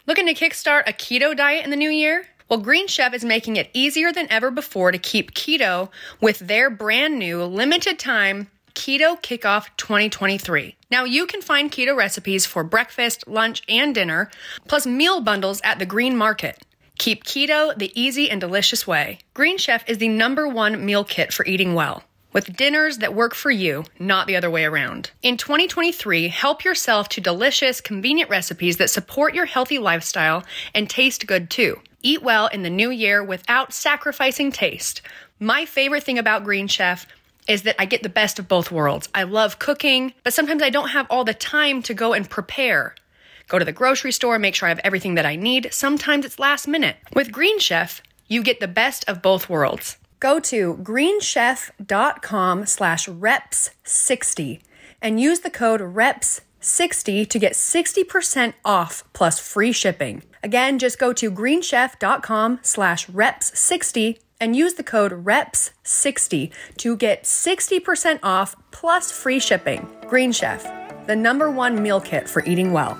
Looking to kickstart a keto diet in the new year? Well, Green Chef is making it easier than ever before to keep keto with their brand new limited time Keto Kickoff 2023. Now you can find keto recipes for breakfast, lunch, and dinner, plus meal bundles at the Green Market. Keep keto the easy and delicious way. Green Chef is the #1 meal kit for eating well, with dinners that work for you, not the other way around. In 2023, help yourself to delicious, convenient recipes that support your healthy lifestyle and taste good too. Eat well in the new year without sacrificing taste. My favorite thing about Green Chef is that I get the best of both worlds. I love cooking, but sometimes I don't have all the time to go and prepare. Go to the grocery store, make sure I have everything that I need. Sometimes it's last minute. With Green Chef, you get the best of both worlds. Go to greenchef.com/reps60 and use the code REPS60 to get 60% off plus free shipping. Again, just go to greenchef.com/reps60 and use the code REPS60 to get 60% off plus free shipping. Green Chef, the #1 meal kit for eating well.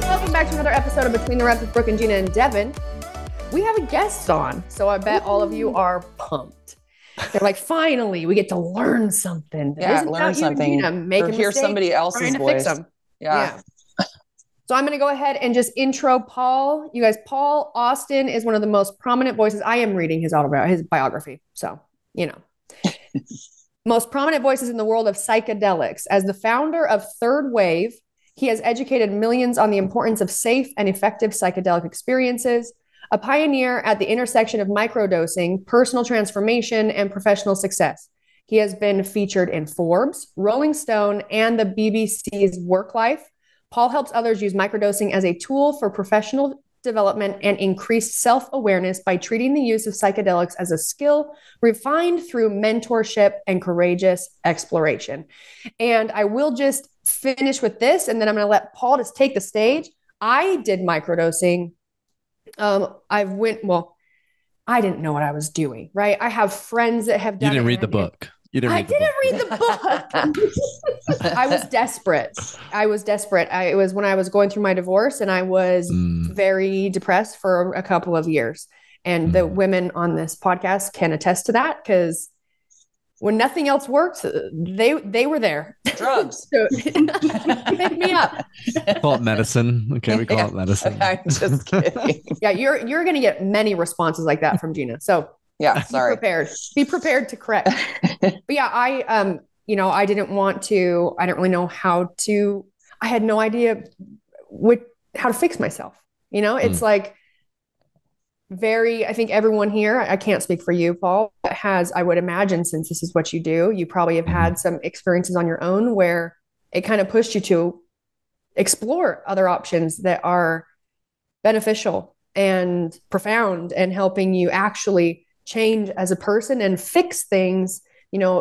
Welcome back to another episode of Between the Reps with Brooke and Jeanna and Devon. We have a guest on, so I bet all of you are pumped. They're like, finally, we get to learn something. Yeah, learn something. Or hear somebody else's voice. Yeah. So I'm going to go ahead and just intro Paul. You guys, Paul Austin is one of the most prominent voices. I am reading his biography. So, most prominent voices in the world of psychedelics. As the founder of Third Wave, he has educated millions on the importance of safe and effective psychedelic experiences. A pioneer at the intersection of microdosing, personal transformation, and professional success. He has been featured in Forbes, Rolling Stone, and the BBC's Work Life. Paul helps others use microdosing as a tool for professional development and increased self-awareness by treating the use of psychedelics as a skill refined through mentorship and courageous exploration. And I will just finish with this, and then I'm going to let Paul just take the stage. I did microdosing. I didn't know what I was doing, right? I have friends that have done it. You didn't read the book. I didn't read the book. I was desperate. It was when I was going through my divorce, and I was very depressed for a couple of years. And the women on this podcast can attest to that, because when nothing else works, they were there. Drugs. Pick me up. Call it medicine. Okay, we call it medicine. I'm just kidding. Yeah, you're going to get many responses like that from Jeanna. So yeah, sorry. Be prepared to correct. But yeah, I didn't really know how to. I had no idea how to fix myself. It's like I think everyone here, I can't speak for you, Paul, has, I would imagine, since this is what you do, you probably have had some experiences on your own where it kind of pushed you to explore other options that are beneficial and profound and helping you actually change as a person and fix things,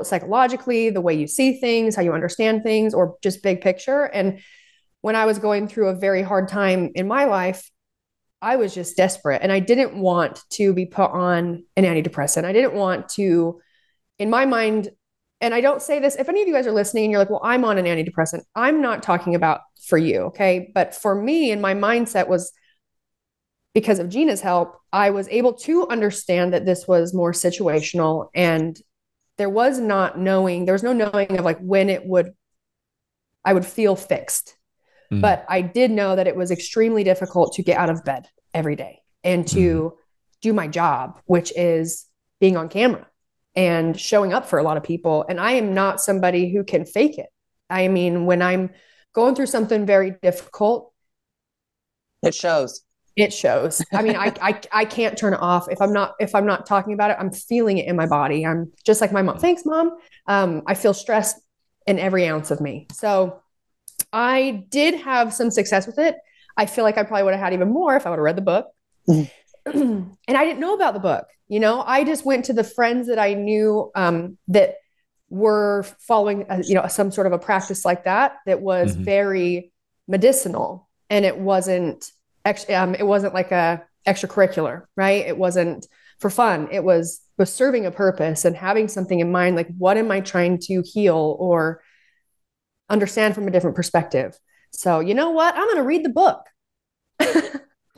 psychologically, the way you see things, how you understand things, or just big picture. And when I was going through a very hard time in my life, I was just desperate, and I didn't want to be put on an antidepressant. I didn't want to, in my mind, and I don't say this, if any of you guys are listening and you're like, well, I'm on an antidepressant, I'm not talking about for you. Okay. But for me, and my mindset was, because of Jeanna's help, I was able to understand that this was more situational, and there was no knowing of like when I would feel fixed. But I did know that it was extremely difficult to get out of bed every day and to do my job, which is being on camera and showing up for a lot of people. And I am not somebody who can fake it. I mean, when I'm going through something very difficult, it shows. I mean, I can't turn it off. If I'm not talking about it, I'm feeling it in my body. I'm just like my mom. Thanks, Mom. I feel stressed in every ounce of me. So I did have some success with it. I feel like I probably would have had even more if I would have read the book. And I didn't know about the book. I just went to the friends that I knew that were following, some sort of a practice like that was very medicinal, and it wasn't like a extracurricular, right? It wasn't for fun. It was was serving a purpose and having something in mind, like what am I trying to heal or understand from a different perspective. So you know what? I'm going to read the book.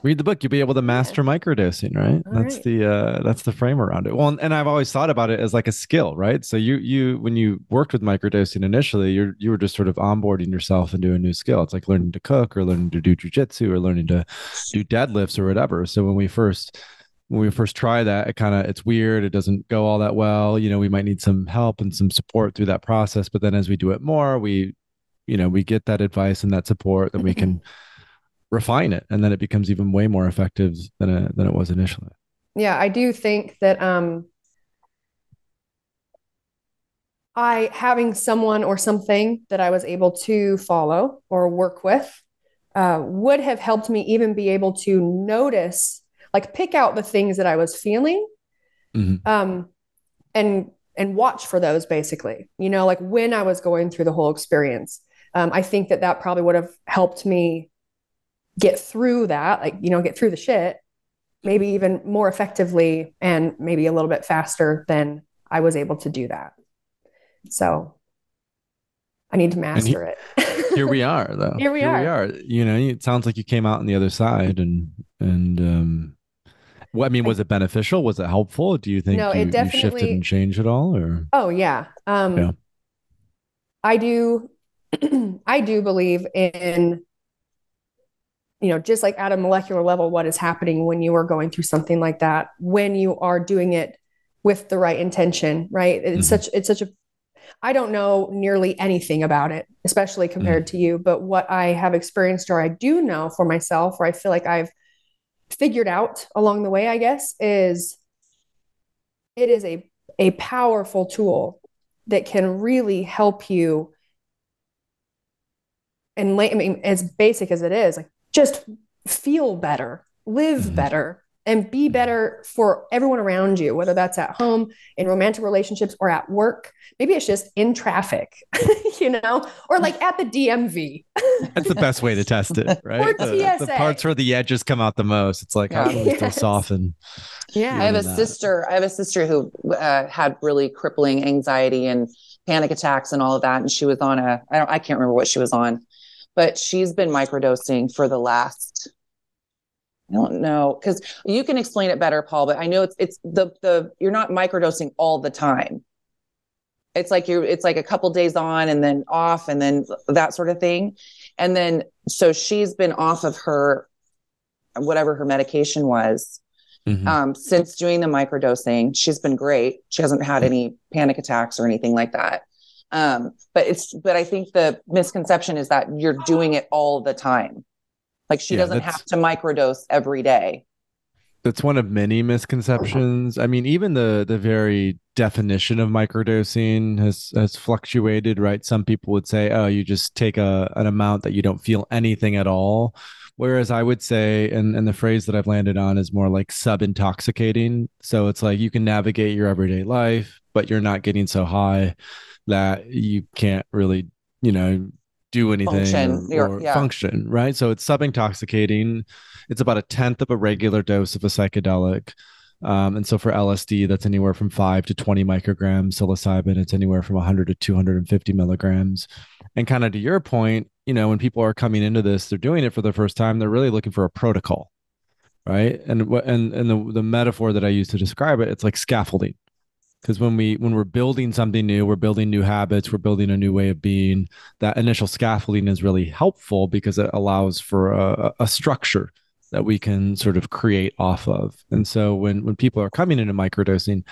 Read the book, you'll be able to master microdosing, right? That's the frame around it. Well, and I've always thought about it as like a skill, right? So you when you worked with microdosing initially, you were just sort of onboarding yourself into a new skill. It's like learning to cook or learning to do jujitsu or learning to do deadlifts or whatever. So when we first try that, it's weird. It doesn't go all that well. We might need some help and some support through that process. But then as we do it more, we get that advice and that support, then we can refine it, and then it becomes even way more effective than it was initially. Yeah, I do think that having someone or something that I was able to follow or work with would have helped me even be able to notice, like pick out the things that I was feeling, and watch for those, basically, like when I was going through the whole experience. I think that probably would have helped me get through that, get through the shit, maybe even more effectively and maybe a little bit faster than I was able to do that. So I need to master it. Here we are, though. Here we are. It sounds like you came out on the other side, and well, I mean, was it beneficial? Was it helpful? Do you think you shifted and changed at all? Or oh yeah, yeah. I do believe in, just like at a molecular level, what is happening when you are going through something like that, when you are doing it with the right intention, right? It's such a, I don't know nearly anything about it, especially compared to you, but what I have experienced, or I do know for myself, or I feel like I've figured out along the way, I guess, is it is a powerful tool that can really help you. And I mean, as basic as it is, like just feel better, live better, and be better for everyone around you, whether that's at home, in romantic relationships, or at work. Maybe it's just in traffic, or like at the DMV. That's the best way to test it, right? Or TSA. The parts where the edges come out the most. It's like, how can we still soften? Yeah. I have a sister who had really crippling anxiety and panic attacks and all of that. And she was on I can't remember what she was on, but she's been microdosing for the last, I don't know, because you can explain it better, Paul, but I know it's you're not microdosing all the time. It's like a couple days on and then off and then that sort of thing. And then, so she's been off of her, whatever her medication was, since doing the microdosing. She's been great. She hasn't had any panic attacks or anything like that. But I think the misconception is that you're doing it all the time. Like she doesn't have to microdose every day. That's one of many misconceptions. I mean, even the very definition of microdosing has fluctuated, right? Some people would say, oh, you just take an amount that you don't feel anything at all. Whereas I would say, and the phrase that I've landed on is more like sub-intoxicating. So it's like you can navigate your everyday life, but you're not getting so high that you can't really, do anything or function, right? So it's sub-intoxicating. It's about 1/10 of a regular dose of a psychedelic. And so for LSD, that's anywhere from 5 to 20 micrograms. Psilocybin, it's anywhere from 100 to 250 milligrams. And kind of to your point, when people are coming into this, they're doing it for the first time, they're really looking for a protocol, right? And the metaphor that I use to describe it, it's like scaffolding. Because when we're building something new, we're building new habits, we're building a new way of being, that initial scaffolding is really helpful because it allows for a structure that we can sort of create off of. And so when people are coming into microdosing,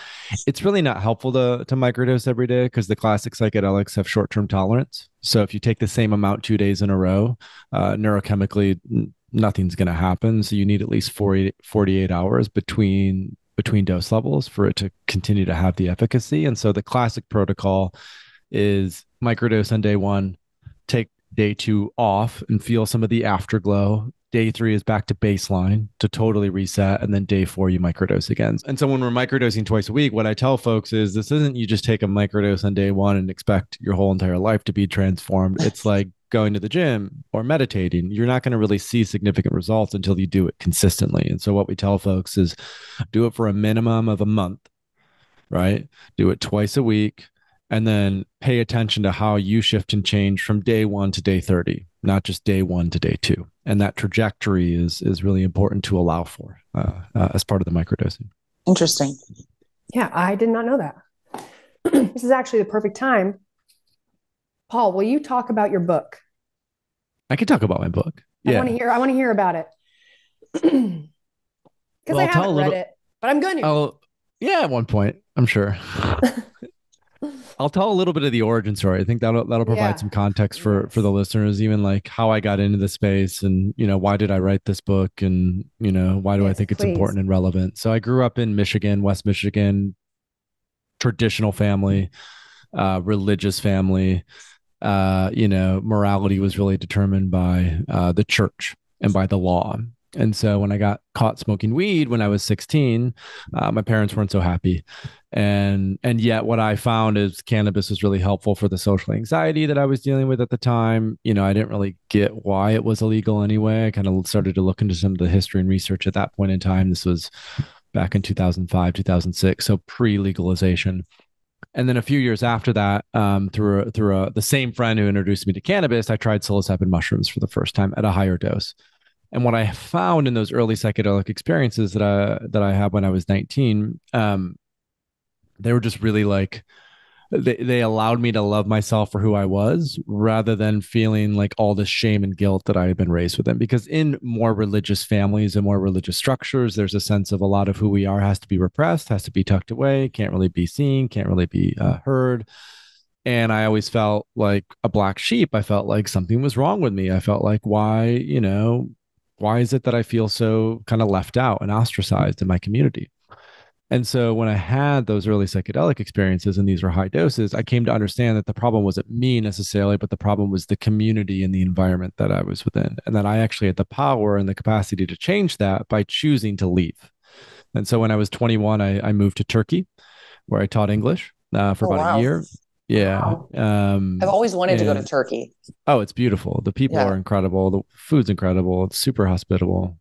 it's really not helpful to microdose every day because the classic psychedelics have short-term tolerance. So if you take the same amount 2 days in a row, neurochemically, nothing's going to happen. So you need at least 48 hours between dose levels for it to continue to have the efficacy. And so the classic protocol is microdose on day 1, take day 2 off and feel some of the afterglow. Day 3 is back to baseline to totally reset. And then day 4, you microdose again. And so when we're microdosing twice a week, what I tell folks is this isn't you just take a microdose on day 1 and expect your whole entire life to be transformed. It's like going to the gym or meditating. You're not going to really see significant results until you do it consistently. And so what we tell folks is do it for a minimum of a month. right? Do it twice a week, and then pay attention to how you shift and change from day 1 to day 30, not just day 1 to day 2. And that trajectory is really important to allow for as part of the microdosing. Interesting. Yeah, I did not know that. This is actually the perfect time. Paul, will you talk about your book? I can talk about my book. I want to hear about it. Because I haven't read it, but I'm going to. Yeah, at one point, I'm sure. I'll tell a little bit of the origin story. I think that'll provide some context for the listeners, even like how I got into the space and, why did I write this book and, why do I think it's important and relevant. So I grew up in Michigan, West Michigan, traditional family, religious family. Morality was really determined by the church and by the law. And so when I got caught smoking weed when I was 16, my parents weren't so happy. And yet what I found is cannabis was really helpful for the social anxiety that I was dealing with at the time. I didn't really get why it was illegal anyway. I kind of started to look into some of the history and research at that point in time. This was back in 2005, 2006, so pre-legalization. And then a few years after that, through the same friend who introduced me to cannabis, I tried psilocybin mushrooms for the first time at a higher dose. And what I found in those early psychedelic experiences that I had when I was 19, they were just really like, they allowed me to love myself for who I was rather than feeling like all this shame and guilt that I had been raised with them. Because in more religious families and more religious structures, there's a sense of a lot of who we are has to be repressed, has to be tucked away, can't really be seen, can't really be heard. And I always felt like a black sheep. I felt like something was wrong with me. I felt like, why is it that I feel so kind of left out and ostracized in my community? And so when I had those early psychedelic experiences, and these were high doses, I came to understand that the problem wasn't me necessarily, but the problem was the community and the environment that I was within. And that I actually had the power and the capacity to change that by choosing to leave. And so when I was 21, I moved to Turkey, where I taught English for about a year. Yeah. Wow. I've always wanted to go to Turkey. Oh, it's beautiful. The people are incredible. The food's incredible. It's super hospitable.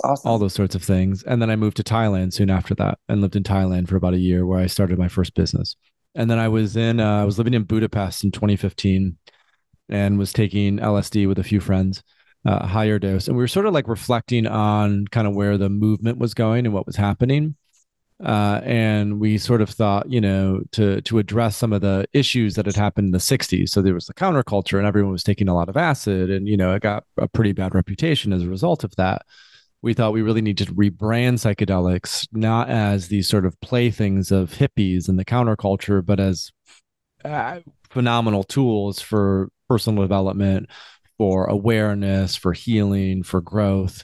Awesome. All those sorts of things. And then I moved to Thailand soon after that and lived in Thailand for about a year, where I started my first business. And then I was living in Budapest in 2015 and was taking LSD with a few friends, higher dose. And we were sort of like reflecting on kind of where the movement was going and what was happening. And we sort of thought, to address some of the issues that had happened in the 60s. So there was the counterculture and everyone was taking a lot of acid, and, it got a pretty bad reputation as a result of that. We thought we really needed to rebrand psychedelics, not as these sort of playthings of hippies and the counterculture, but as phenomenal tools for personal development, for awareness, for healing, for growth.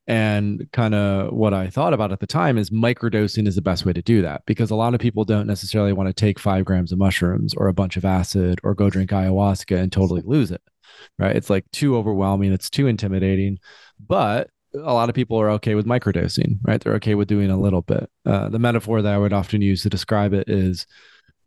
And kind of what I thought about at the time is microdosing is the best way to do that, because a lot of people don't necessarily want to take 5 grams of mushrooms or a bunch of acid or go drink ayahuasca and totally lose it, right? It's like too overwhelming. It's too intimidating. But a lot of people are okay with microdosing, right? They're okay with doing a little bit. The metaphor that I would often use to describe it is,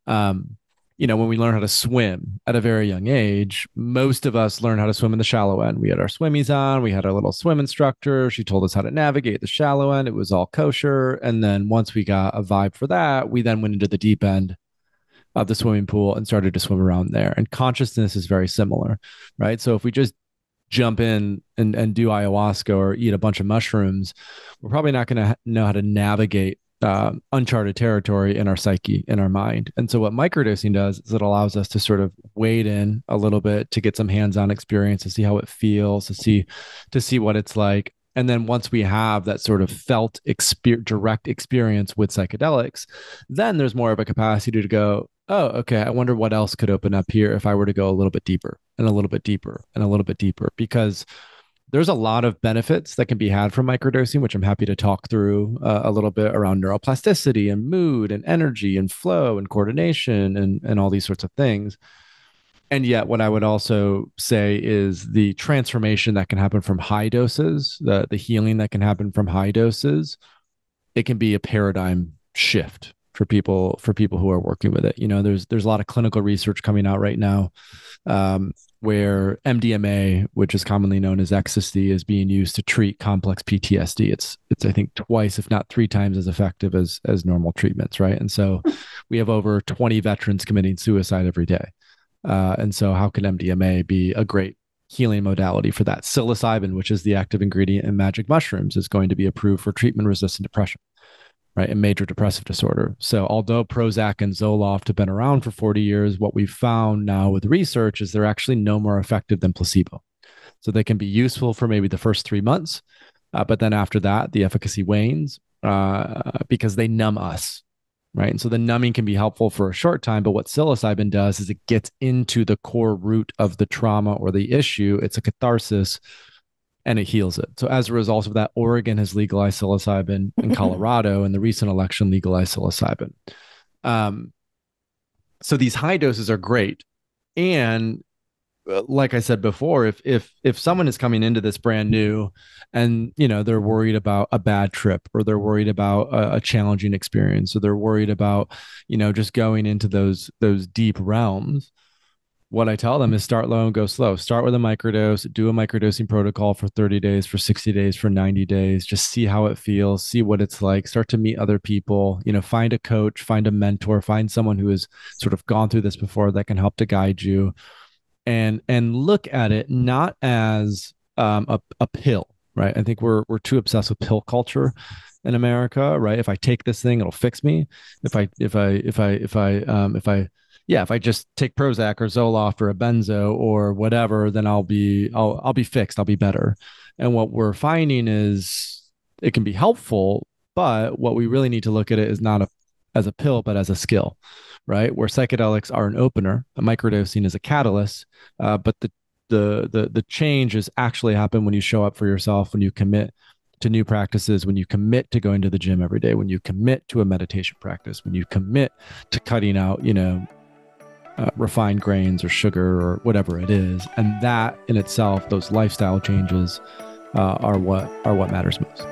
when we learn how to swim at a very young age, most of us learn how to swim in the shallow end. We had our swimmies on, we had our little swim instructor. She told us how to navigate the shallow end. It was all kosher. And then once we got a vibe for that, we then went into the deep end of the swimming pool and started to swim around there. And consciousness is very similar, right? So if we just jump in and do ayahuasca or eat a bunch of mushrooms, we're probably not going to know how to navigate uncharted territory in our psyche, in our mind. And so what microdosing does is it allows us to sort of wade in a little bit, to get some hands-on experience, to see how it feels, to see what it's like. And then once we have that sort of felt direct experience with psychedelics, then there's more of a capacity to go, oh, okay, I wonder what else could open up here if I were to go a little bit deeper and a little bit deeper and a little bit deeper, because there's a lot of benefits that can be had from microdosing, which I'm happy to talk through a little bit around neuroplasticity and mood and energy and flow and coordination and all these sorts of things. And yet what I would also say is the transformation that can happen from high doses, the healing that can happen from high doses, it can be a paradigm shift for people who are working with it. There's a lot of clinical research coming out right now, where MDMA, which is commonly known as ecstasy, is being used to treat complex PTSD. It's I think twice, if not 3 times, as effective as normal treatments, right? And so we have over 20 veterans committing suicide every day. And so how can MDMA be a great healing modality for that? Psilocybin, which is the active ingredient in magic mushrooms, is going to be approved for treatment-resistant depression, right, and major depressive disorder. So although Prozac and Zoloft have been around for 40 years, what we've found now with research is they're actually no more effective than placebo. So they can be useful for maybe the first 3 months, but then after that, the efficacy wanes because they numb us, right? And so the numbing can be helpful for a short time, but what psilocybin does is it gets into the core root of the trauma or the issue. It's a catharsis, and it heals it. So as a result of that, Oregon has legalized psilocybin, in Colorado in the recent election legalized psilocybin. So these high doses are great. And like I said before, if someone is coming into this brand new and, they're worried about a bad trip, or they're worried about a challenging experience, or they're worried about, just going into those deep realms, what I tell them is start low and go slow. Start with a microdose, do a microdosing protocol for 30 days, for 60 days, for 90 days. Just see how it feels, see what it's like, start to meet other people, find a coach, find a mentor, find someone who has sort of gone through this before that can help to guide you, and look at it not as a pill, right? I think we're too obsessed with pill culture in America, right? If I take this thing, it'll fix me. If I just take Prozac or Zoloft or a benzo or whatever, then I'll be fixed. I'll be better. And what we're finding is it can be helpful, but what we really need to look at it is not as a pill, but as a skill, right? Where psychedelics are an opener, a microdosing is a catalyst, but the change is actually happen when you show up for yourself, when you commit to new practices, when you commit to going to the gym every day, when you commit to a meditation practice, when you commit to cutting out, refined grains or sugar or whatever it is. And that in itself, those lifestyle changes are what matters most.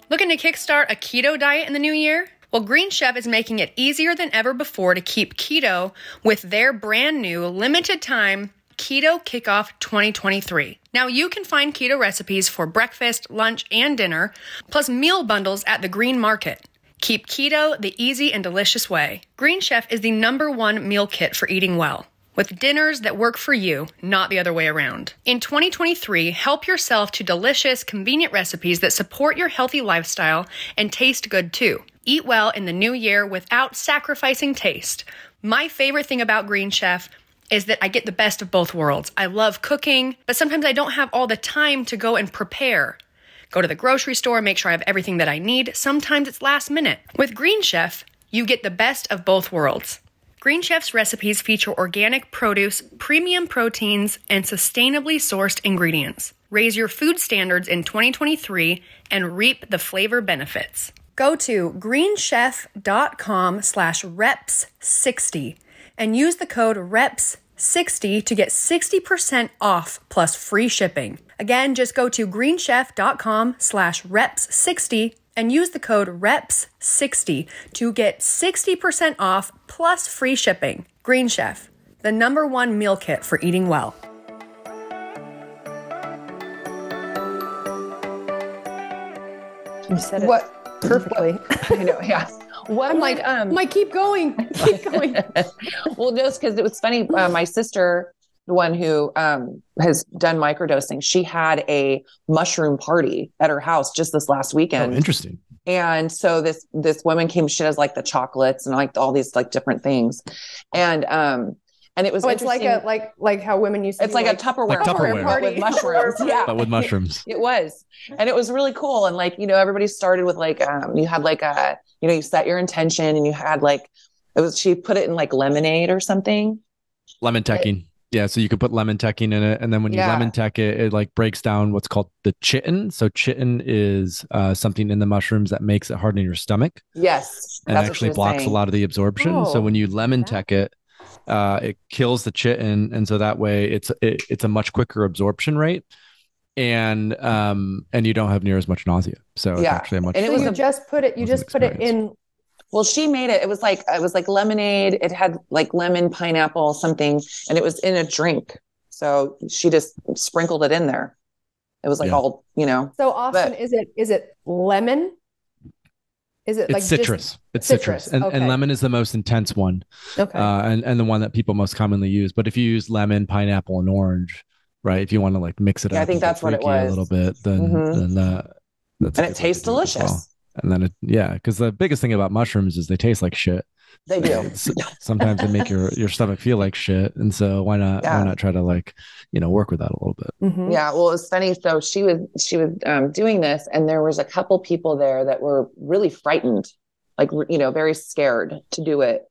Looking to kickstart a keto diet in the new year? Well, Green Chef is making it easier than ever before to keep keto with their brand new limited time Keto Kickoff 2023. Now you can find keto recipes for breakfast, lunch, and dinner, plus meal bundles at the Green Market. Keep keto the easy and delicious way. Green Chef is the #1 meal kit for eating well, with dinners that work for you, not the other way around. In 2023, help yourself to delicious, convenient recipes that support your healthy lifestyle and taste good too. Eat well in the new year without sacrificing taste. My favorite thing about Green Chef is that I get the best of both worlds. I love cooking, but sometimes I don't have all the time to go and prepare. Go to the grocery store, make sure I have everything that I need. Sometimes it's last minute. With Green Chef, you get the best of both worlds. Green Chef's recipes feature organic produce, premium proteins, and sustainably sourced ingredients. Raise your food standards in 2023 and reap the flavor benefits. Go to greenchef.com/reps60 and use the code REPS60 to get 60% off plus free shipping. Again, just go to greenchef.com/reps60 and use the code REPS60 to get 60% off plus free shipping. Green Chef, the #1 meal kit for eating well. You said it perfectly. I know, yeah. I'm like, keep going. Keep going. Well, just because it was funny, my sister, the one who has done microdosing, she had a mushroom party at her house just this last weekend. Oh, interesting. And so this woman came, she has like the chocolates and like all these like different things. And it was it's like how women used to it's like a Tupperware party with mushrooms. Yeah. But with mushrooms. It was. And it was really cool. And like, everybody started with like, you had like you set your intention and you had like, she put it in like lemonade or something. Lemon teching. Yeah. So you could put lemon teching in it. And then when you lemon tech it, it like breaks down what's called the chitin. So chitin is something in the mushrooms that makes it hard in your stomach. Yes. And actually blocks a lot of the absorption. Oh, so when you lemon tech it kills the chitin. And so that way it's a much quicker absorption rate. and you don't have near as much nausea. So it's actually a much. And it was you just put it in. Well, she made it. It was like lemonade. It had like lemon, pineapple, something, and it was in a drink. So she just sprinkled it in there. It was like all, So Austin, is it lemon? Is it it's like citrus? It's citrus, and lemon is the most intense one. Okay. And the one that people most commonly use. But if you use lemon, pineapple, and orange, right? If you want to like mix it up, I think that's what it was a little bit. Then that's and it tastes delicious. Well. And then because the biggest thing about mushrooms is they taste like shit. They do. Sometimes they make your stomach feel like shit, and so why not try to work with that a little bit? Mm-hmm. Yeah, well, it's funny. So she was doing this, and there was a couple people there that were really frightened, like very scared to do it.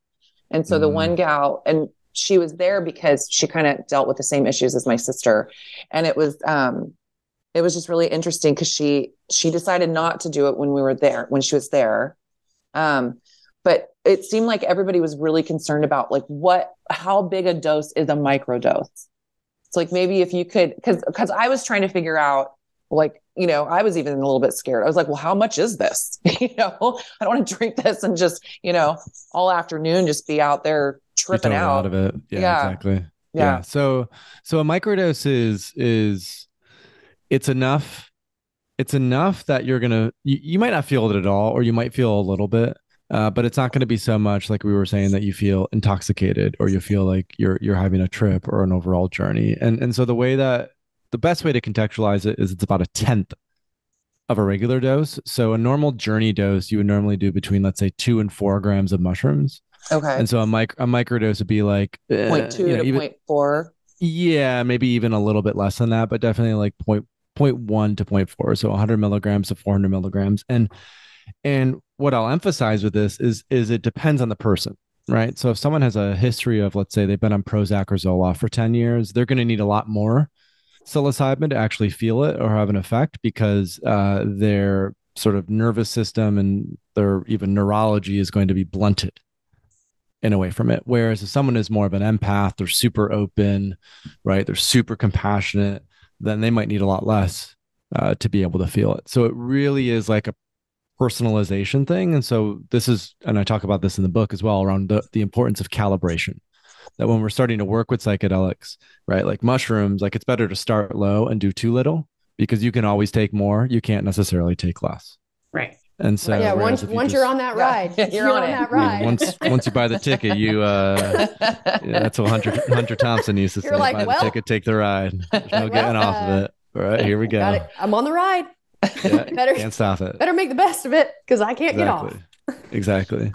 And so the one gal, and she was there because she kind of dealt with the same issues as my sister, and it was just really interesting because she decided not to do it when she was there. But it seemed like everybody was really concerned about like how big a dose is a microdose. It's like, maybe if you could, because I was trying to figure out, like, I was even a little bit scared. I was like, well, how much is this? I don't want to drink this and just, all afternoon, just be out there tripping out of it. Yeah, exactly. Yeah. So a microdose is it's enough that you might not feel it at all, or you might feel a little bit. But it's not going to be so much, like we were saying, that you feel intoxicated or you feel like you're having a trip or an overall journey. And so the best way to contextualize it is it's about 1/10 of a regular dose. So a normal journey dose you would normally do between, let's say, 2 and 4 grams of mushrooms. Okay. And so a microdose would be like 0.2 to 0.4. Yeah, maybe even a little bit less than that, but definitely like 0.1 to 0.4. So 100 milligrams to 400 milligrams. And what I'll emphasize with this is it depends on the person, right? So if someone has a history of, let's say, they've been on Prozac or Zoloft for 10 years, they're going to need a lot more psilocybin to actually feel it or have an effect, because their sort of nervous system and their even neurology is going to be blunted in a way from it. Whereas if someone is more of an empath, they're super open, right? They're super compassionate, then they might need a lot less to be able to feel it. So it really is like a personalization thing. And so and I talk about this in the book as well, around the importance of calibration, that when we're starting to work with psychedelics, right, like mushrooms, like it's better to start low and do too little, because you can always take more. You can't necessarily take less. Right. And so once you're on that ride, you're on that ride. Once you buy the ticket, that's what Hunter Thompson used to say. Like, buy the ticket, take the ride. There's no getting off of it. All right, here we go. I'm on the ride. Yeah, can't stop it. Better make the best of it, because I can't get off. Exactly.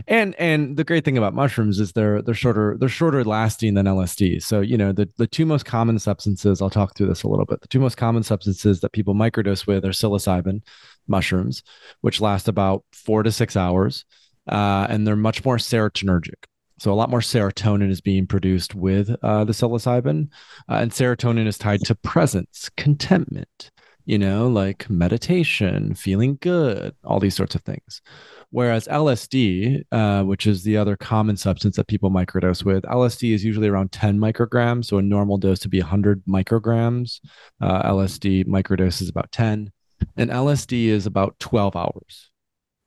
And the great thing about mushrooms is they're shorter lasting than LSD. So the two most common substances, I'll talk through this a little bit. The two most common substances that people microdose with are psilocybin mushrooms, which last about 4 to 6 hours, and they're much more serotonergic. So a lot more serotonin is being produced with the psilocybin, and serotonin is tied to presence, contentment, like meditation, feeling good, all these sorts of things. Whereas LSD, which is the other common substance that people microdose with, LSD is usually around 10 micrograms. So a normal dose to be 100 micrograms. LSD microdose is about 10. And LSD is about 12 hours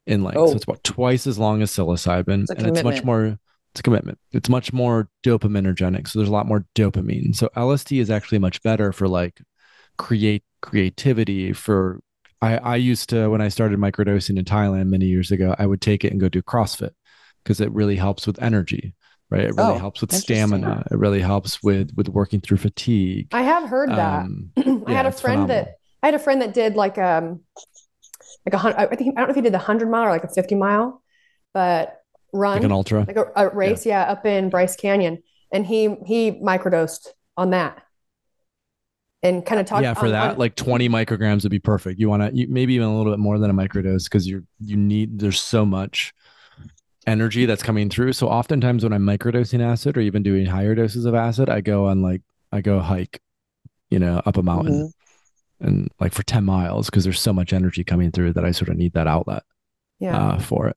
in length. So it's about twice as long as psilocybin. It's a commitment. It's much more dopaminergic. So there's a lot more dopamine. So LSD is actually much better for like creativity. I used to, when I started microdosing in Thailand many years ago, I would take it and go do CrossFit, because it really helps with energy, right? It really helps with stamina. It really helps with working through fatigue. I have heard that. I had a friend that did like a 100, I don't know if he did the 100-mile or like a 50-mile, but run like an ultra, like a race, up in Bryce Canyon, and he microdosed on that. And kind of talk. Yeah, for that, like 20 micrograms would be perfect. You want to, maybe even a little bit more than a microdose, because there's so much energy that's coming through. So oftentimes when I'm microdosing acid or even doing higher doses of acid, I go hike, up a mountain and like for 10 miles, because there's so much energy coming through that I sort of need that outlet for it.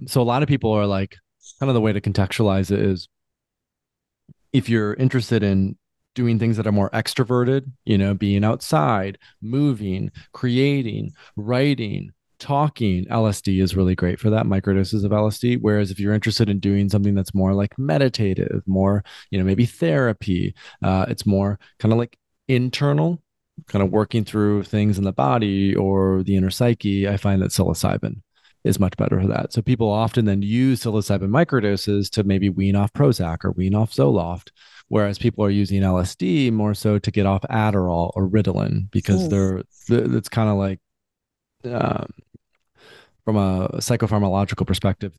So a lot of people are like, kind of the way to contextualize it is, if you're interested in doing things that are more extroverted, you know, being outside, moving, creating, writing, talking, LSD is really great for that, microdoses of LSD. Whereas if you're interested in doing something that's more like meditative, more, you know, maybe therapy, it's more kind of like internal, kind of working through things in the body or the inner psyche, I find that psilocybin is much better for that. So people often then use psilocybin microdoses to maybe wean off Prozac or wean off Zoloft, whereas people are using LSD more so to get off Adderall or Ritalin because it's kind of like from a psychopharmacological perspective,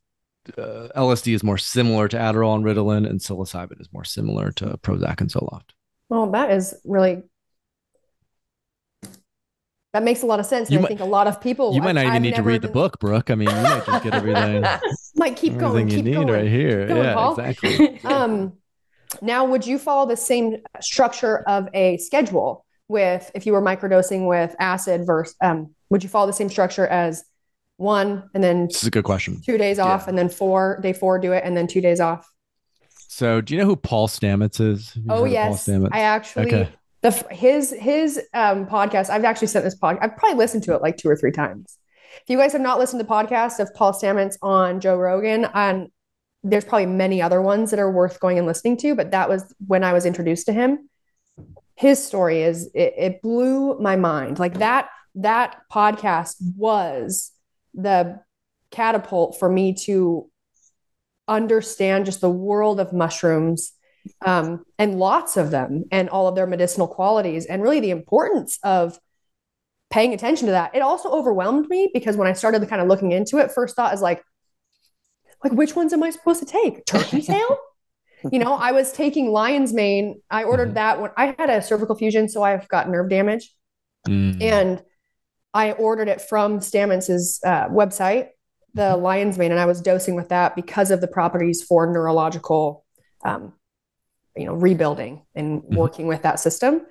LSD is more similar to Adderall and Ritalin, and psilocybin is more similar to Prozac and Zoloft. Well, that makes a lot of sense. And I think a lot of people. You might not even need to read the book, Brooke. I mean, you might just get everything. Might keep going. Keep going right here. Going, yeah, Paul. exactly. Now, would you follow the same structure of a schedule if you were microdosing with acid versus? Would you follow the same structure as 1 and then? This is a good question. 2 days off and then day 4 do it and then 2 days off. So, do you know who Paul Stamets is? Oh yes, I actually. His podcast, I've actually sent this podcast. I've probably listened to it like 2 or 3 times. If you guys have not listened to the podcast of Paul Stamets on Joe Rogan, and there's probably many other ones that are worth going and listening to, but that was when I was introduced to him. His story it blew my mind. Like that podcast was the catapult for me to understand just the world of mushrooms, and lots of them and all of their medicinal qualities and really the importance of paying attention to that. It also overwhelmed me because when I started kind of looking into it, first thought is like which ones am I supposed to take? Turkey tail? You know, I was taking lion's mane. I ordered that when I had a cervical fusion, so I've got nerve damage, and I ordered it from Stamets' website, the lion's mane, and I was dosing with that because of the properties for neurological rebuilding and working with that system.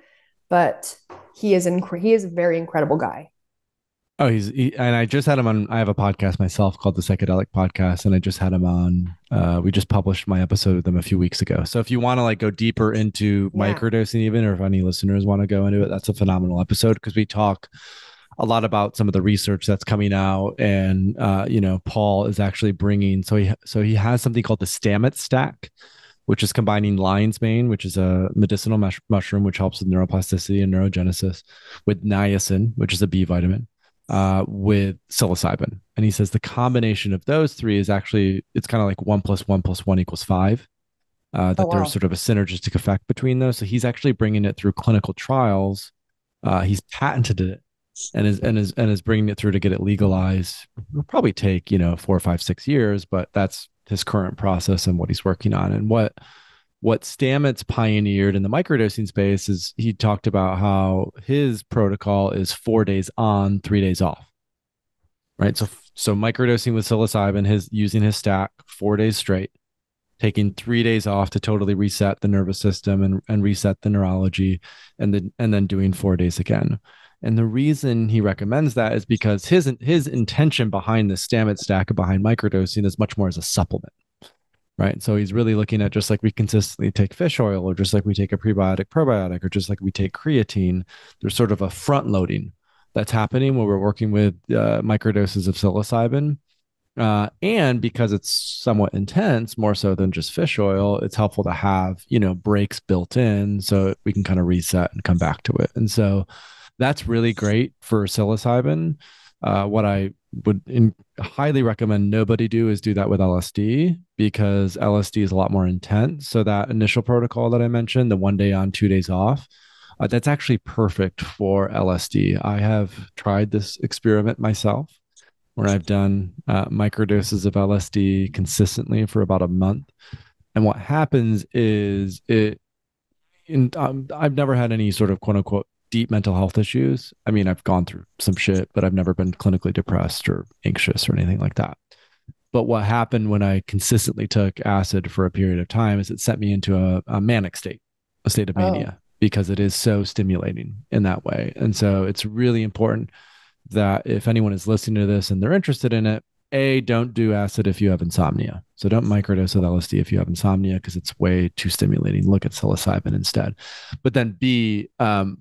But he is a very incredible guy. Oh, and I just had him on. I have a podcast myself called the Psychedelic Podcast, and I just had him on. We just published my episode with him a few weeks ago. So if you want to go deeper into microdosing, even, or if any listeners want to go into it, that's a phenomenal episode because we talk a lot about some of the research that's coming out, and Paul is actually bringing. So he has something called the Stamets stack, which is combining lion's mane, which is a medicinal mushroom which helps with neuroplasticity and neurogenesis, with niacin, which is a B vitamin, with psilocybin. And he says the combination of those 3 is actually, it's kind of like 1 + 1 + 1 = 5. There's sort of a synergistic effect between those. So he's actually bringing it through clinical trials. He's patented it and is bringing it through to get it legalized. It'll probably take 4, 5, 6 years, but that's his current process and what he's working on. And what Stamets pioneered in the microdosing space is he talked about how his protocol is 4 days on, 3 days off, right? So microdosing with psilocybin, using his stack 4 days straight, taking 3 days off to totally reset the nervous system and reset the neurology, and then doing 4 days again. And the reason he recommends that is because his intention behind the Stamets stack and behind microdosing is much more as a supplement, right? So he's really looking at, just like we consistently take fish oil, or just like we take a probiotic, or just like we take creatine, there's sort of a front loading that's happening when we're working with microdoses of psilocybin. And because it's somewhat intense, more so than just fish oil, it's helpful to have, breaks built in so we can kind of reset and come back to it. And so that's really great for psilocybin. What I would highly recommend nobody do is do that with LSD, because LSD is a lot more intense. So that initial protocol that I mentioned, the 1 day on, 2 days off, that's actually perfect for LSD. I have tried this experiment myself, where I've done microdoses of LSD consistently for about a month. And what happens is I've never had any sort of quote unquote deep mental health issues. I mean, I've gone through some shit, but I've never been clinically depressed or anxious or anything like that. But what happened when I consistently took acid for a period of time is it sent me into a manic state, a state of mania, because it is so stimulating in that way. And so it's really important that if anyone is listening to this and they're interested in it, Don't do acid if you have insomnia. So don't microdose with LSD if you have insomnia, because it's way too stimulating. Look at psilocybin instead. But then B, do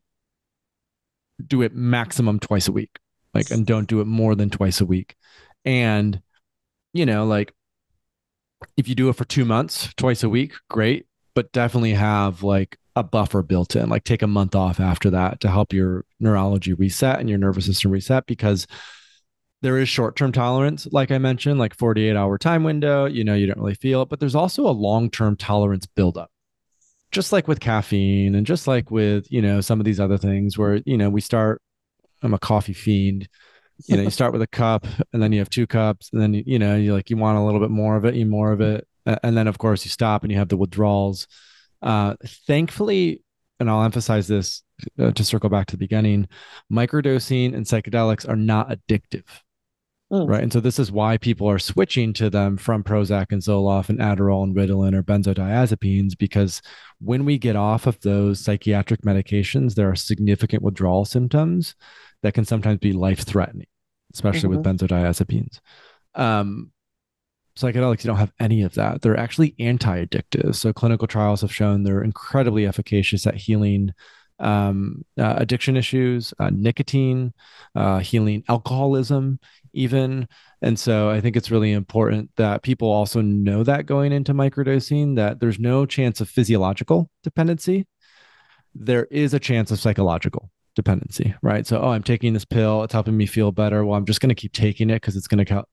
it maximum twice a week, like, and don't do it more than twice a week. And, like, if you do it for 2 months, twice a week, great, but definitely have like a buffer built in, like take a month off after that to help your neurology reset and your nervous system reset, because there is short-term tolerance, like I mentioned, like 48-hour time window, you don't really feel it, but there's also a long-term tolerance buildup, just like with caffeine and just like with, some of these other things where, I'm a coffee fiend. You start with a cup and then you have 2 cups and then, you want a little bit more of it, eat more of it. And then of course you stop and you have the withdrawals. Thankfully, and I'll emphasize this to circle back to the beginning, microdosing and psychedelics are not addictive. Right. And so this is why people are switching to them from Prozac and Zoloft and Adderall and Ritalin or benzodiazepines, because when we get off of those psychiatric medications, there are significant withdrawal symptoms that can sometimes be life-threatening, especially with benzodiazepines. Psychedelics, you don't have any of that. They're actually anti-addictive. So clinical trials have shown they're incredibly efficacious at healing addiction issues, nicotine, healing alcoholism, even. And so I think it's really important that people also know that going into microdosing, that there's no chance of physiological dependency. There is a chance of psychological dependency, right? So, I'm taking this pill, it's helping me feel better. Well, I'm just going to keep taking it because it's going to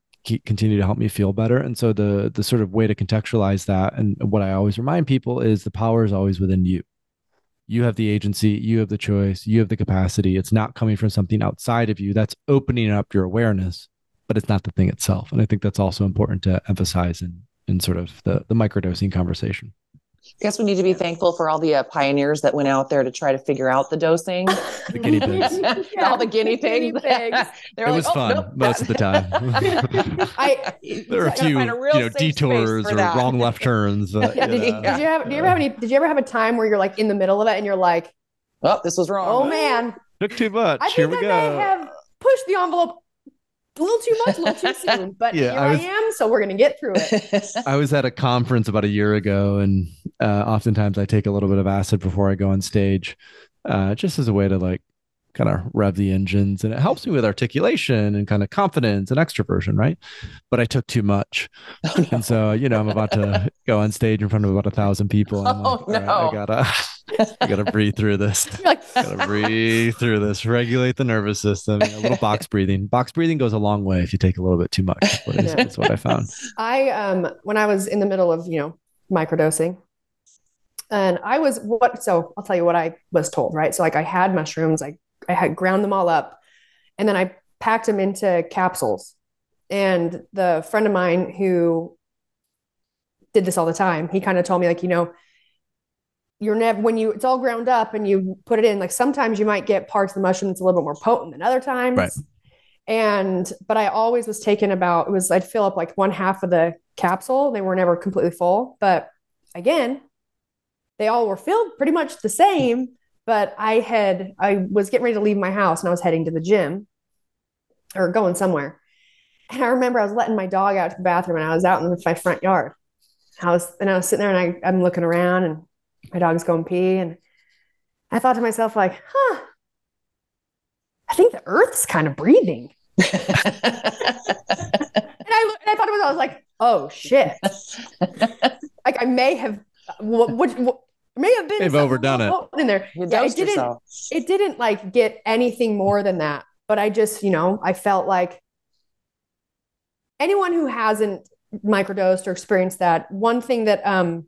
continue to help me feel better. And so the sort of way to contextualize that, and what I always remind people, is the power is always within you. You have the agency, you have the choice, you have the capacity. It's not coming from something outside of you that's opening up your awareness, but it's not the thing itself. And I think that's also important to emphasize in sort of the microdosing conversation. I guess we need to be thankful for all the pioneers that went out there to try to figure out the dosing. The guinea pigs. All the guinea pigs. It was fun most of the time. There are a few detours or wrong left turns. But, Did you ever have a time where you're like in the middle of it and you're like, oh, this was wrong. Oh man. Took too much. I think I may have pushed the envelope a little too much, a little too soon, but here I am, so we're going to get through it. I was at a conference about a year ago, and oftentimes I take a little bit of acid before I go on stage, just as a way to like kind of rev the engines, and it helps me with articulation and kind of confidence and extroversion, right? But I took too much. Oh, no. And so, I'm about to go on stage in front of about 1,000 people. And I'm like, I gotta breathe through this. Gotta breathe through this, regulate the nervous system. A little box breathing. Box breathing goes a long way if you take a little bit too much. That's what I found. When I was in the middle of, microdosing, and so I'll tell you what I was told, right? So like I had mushrooms, I had ground them all up, and then I packed them into capsules. And the friend of mine who did this all the time, he kind of told me like, you're never, when it's all ground up and you put it in, like sometimes you might get parts of the mushroom that's a little bit more potent than other times. Right. But I always was taken I'd fill up like 1/2 of the capsule. They were never completely full, but again, they all were filled pretty much the same. But I was getting ready to leave my house and I was heading to the gym or going somewhere. And I remember I was letting my dog out to the bathroom and I was out in my front yard. I was sitting there and I'm looking around and my dog's going pee. And I thought to myself like, I think the earth's kind of breathing. And I thought to myself, I was like, oh shit. Like I may have, may have been they've overdone it in there. It didn't like get anything more than that. But I just, I felt like anyone who hasn't microdosed or experienced that, one thing that on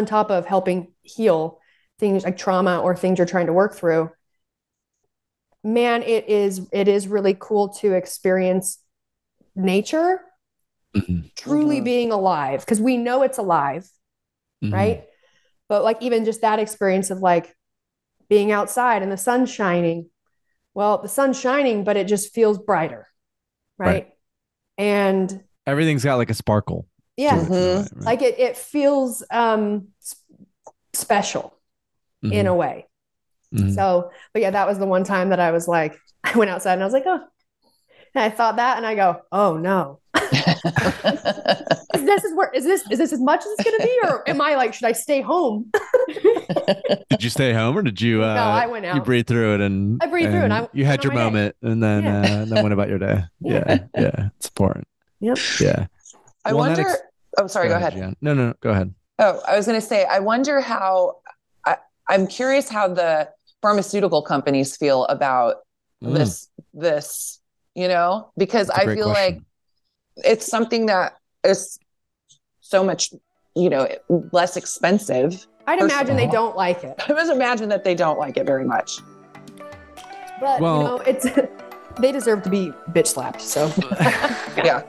top of helping heal things like trauma or things you're trying to work through, man, it is really cool to experience nature truly being alive, because we know it's alive, right? But like even just that experience of like being outside and the sun shining. Well, the sun's shining, but it just feels brighter, right? And everything's got like a sparkle. Yeah. Right? Like it feels special in a way. So, but yeah, that was the one time that I was like, I went outside and I was like, oh, and I thought that and I go, oh no. Is this as much as it's going to be, or am I like, should I stay home? Did you stay home, or did you? No, I went out. You breathed through it, and I breathed through it. And you had your moment, and then went about your day. Yeah, it's important. Yep. Yeah. I wonder. Oh, sorry. Go ahead. Jan. No, go ahead. Oh, I was going to say, I wonder how. I'm curious how the pharmaceutical companies feel about this, because I feel like it's something that is so much, less expensive. I'd imagine they don't like it. I would imagine that they don't like it very much. But, it's they deserve to be bitch slapped. So, yeah.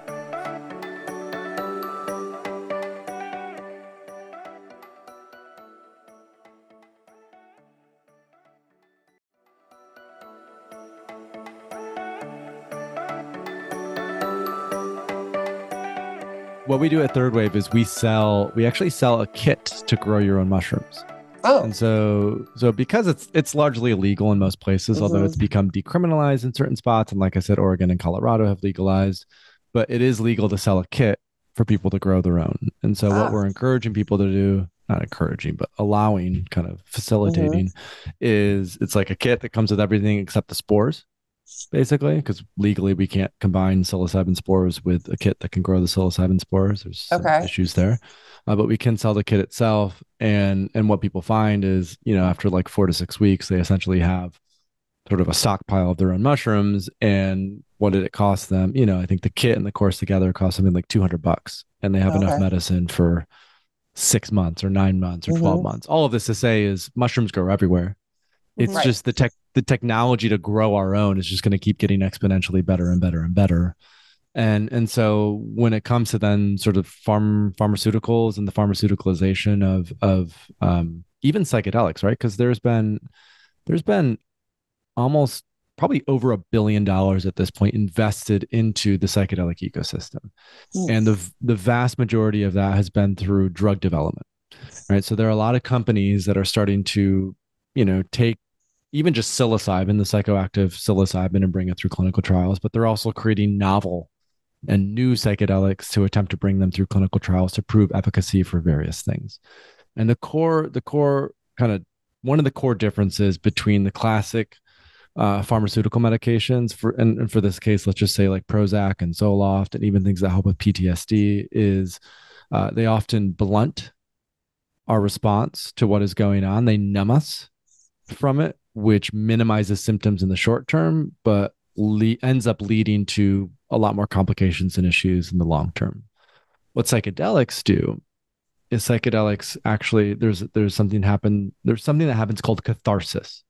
What we do at Third Wave is we actually sell a kit to grow your own mushrooms. Oh. And so because it's largely illegal in most places, although it's become decriminalized in certain spots. And like I said, Oregon and Colorado have legalized, but it is legal to sell a kit for people to grow their own. And so what we're encouraging people to do, not encouraging, but allowing, kind of facilitating, is it's like a kit that comes with everything except the spores. Basically, because legally we can't combine psilocybin spores with a kit that can grow the psilocybin spores. There's some issues there, but we can sell the kit itself. And what people find is, after like 4 to 6 weeks, they essentially have sort of a stockpile of their own mushrooms. And what did it cost them? I think the kit and the course together cost something like $200, and they have enough medicine for 6 months or 9 months or 12 months. All of this to say is mushrooms grow everywhere. It's just the technology to grow our own is just going to keep getting exponentially better and better and better. And so when it comes to then sort of pharmaceuticals and the pharmaceuticalization of even psychedelics, right? Because there's been almost probably over $1 billion at this point invested into the psychedelic ecosystem. And the vast majority of that has been through drug development, right? So there are a lot of companies that are starting to, take even just psilocybin, the psychoactive psilocybin, and bring it through clinical trials, but they're also creating novel and new psychedelics to attempt to bring them through clinical trials to prove efficacy for various things. And the core kind of one of the core differences between the classic pharmaceutical medications for this case, let's just say like Prozac and Zoloft, and even things that help with PTSD, is they often blunt our response to what is going on. They numb us from it, which minimizes symptoms in the short term, but ends up leading to a lot more complications and issues in the long term. What psychedelics do is psychedelics actually, there's something that happens called catharsis,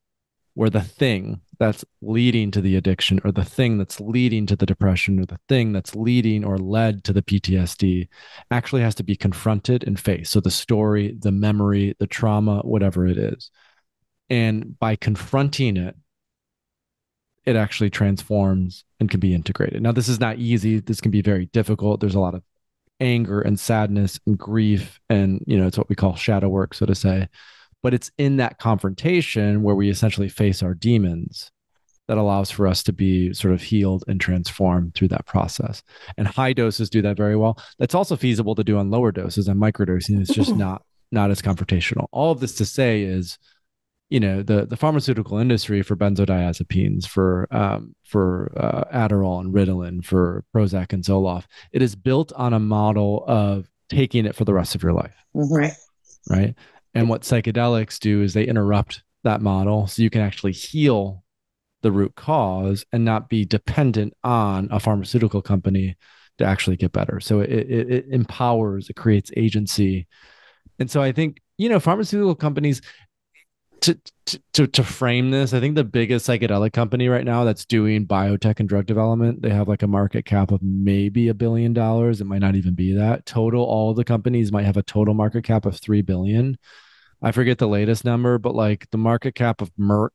where the thing that's leading to the addiction, or the thing that's leading to the depression, or the thing that's leading or led to the PTSD actually has to be confronted and faced. So the story, the memory, the trauma, whatever it is. And by confronting it, it actually transforms and can be integrated. Now, this is not easy. This can be very difficult. There's a lot of anger and sadness and grief, and it's what we call shadow work, so to say. But it's in that confrontation where we essentially face our demons that allows for us to be sort of healed and transformed through that process. And high doses do that very well. That's also feasible to do on lower doses, and microdosing is just not as confrontational. All of this to say is, the pharmaceutical industry for benzodiazepines, for Adderall and Ritalin, for Prozac and Zoloft, it is built on a model of taking it for the rest of your life. Right. And what psychedelics do is they interrupt that model so you can actually heal the root cause and not be dependent on a pharmaceutical company to actually get better. So it empowers, it creates agency. And so I think, pharmaceutical companies, to frame this, I think the biggest psychedelic company right now that's doing biotech and drug development, they have like a market cap of maybe $1 billion. It might not even be that. Total, all the companies might have a total market cap of $3 billion. I forget the latest number, but like the market cap of Merck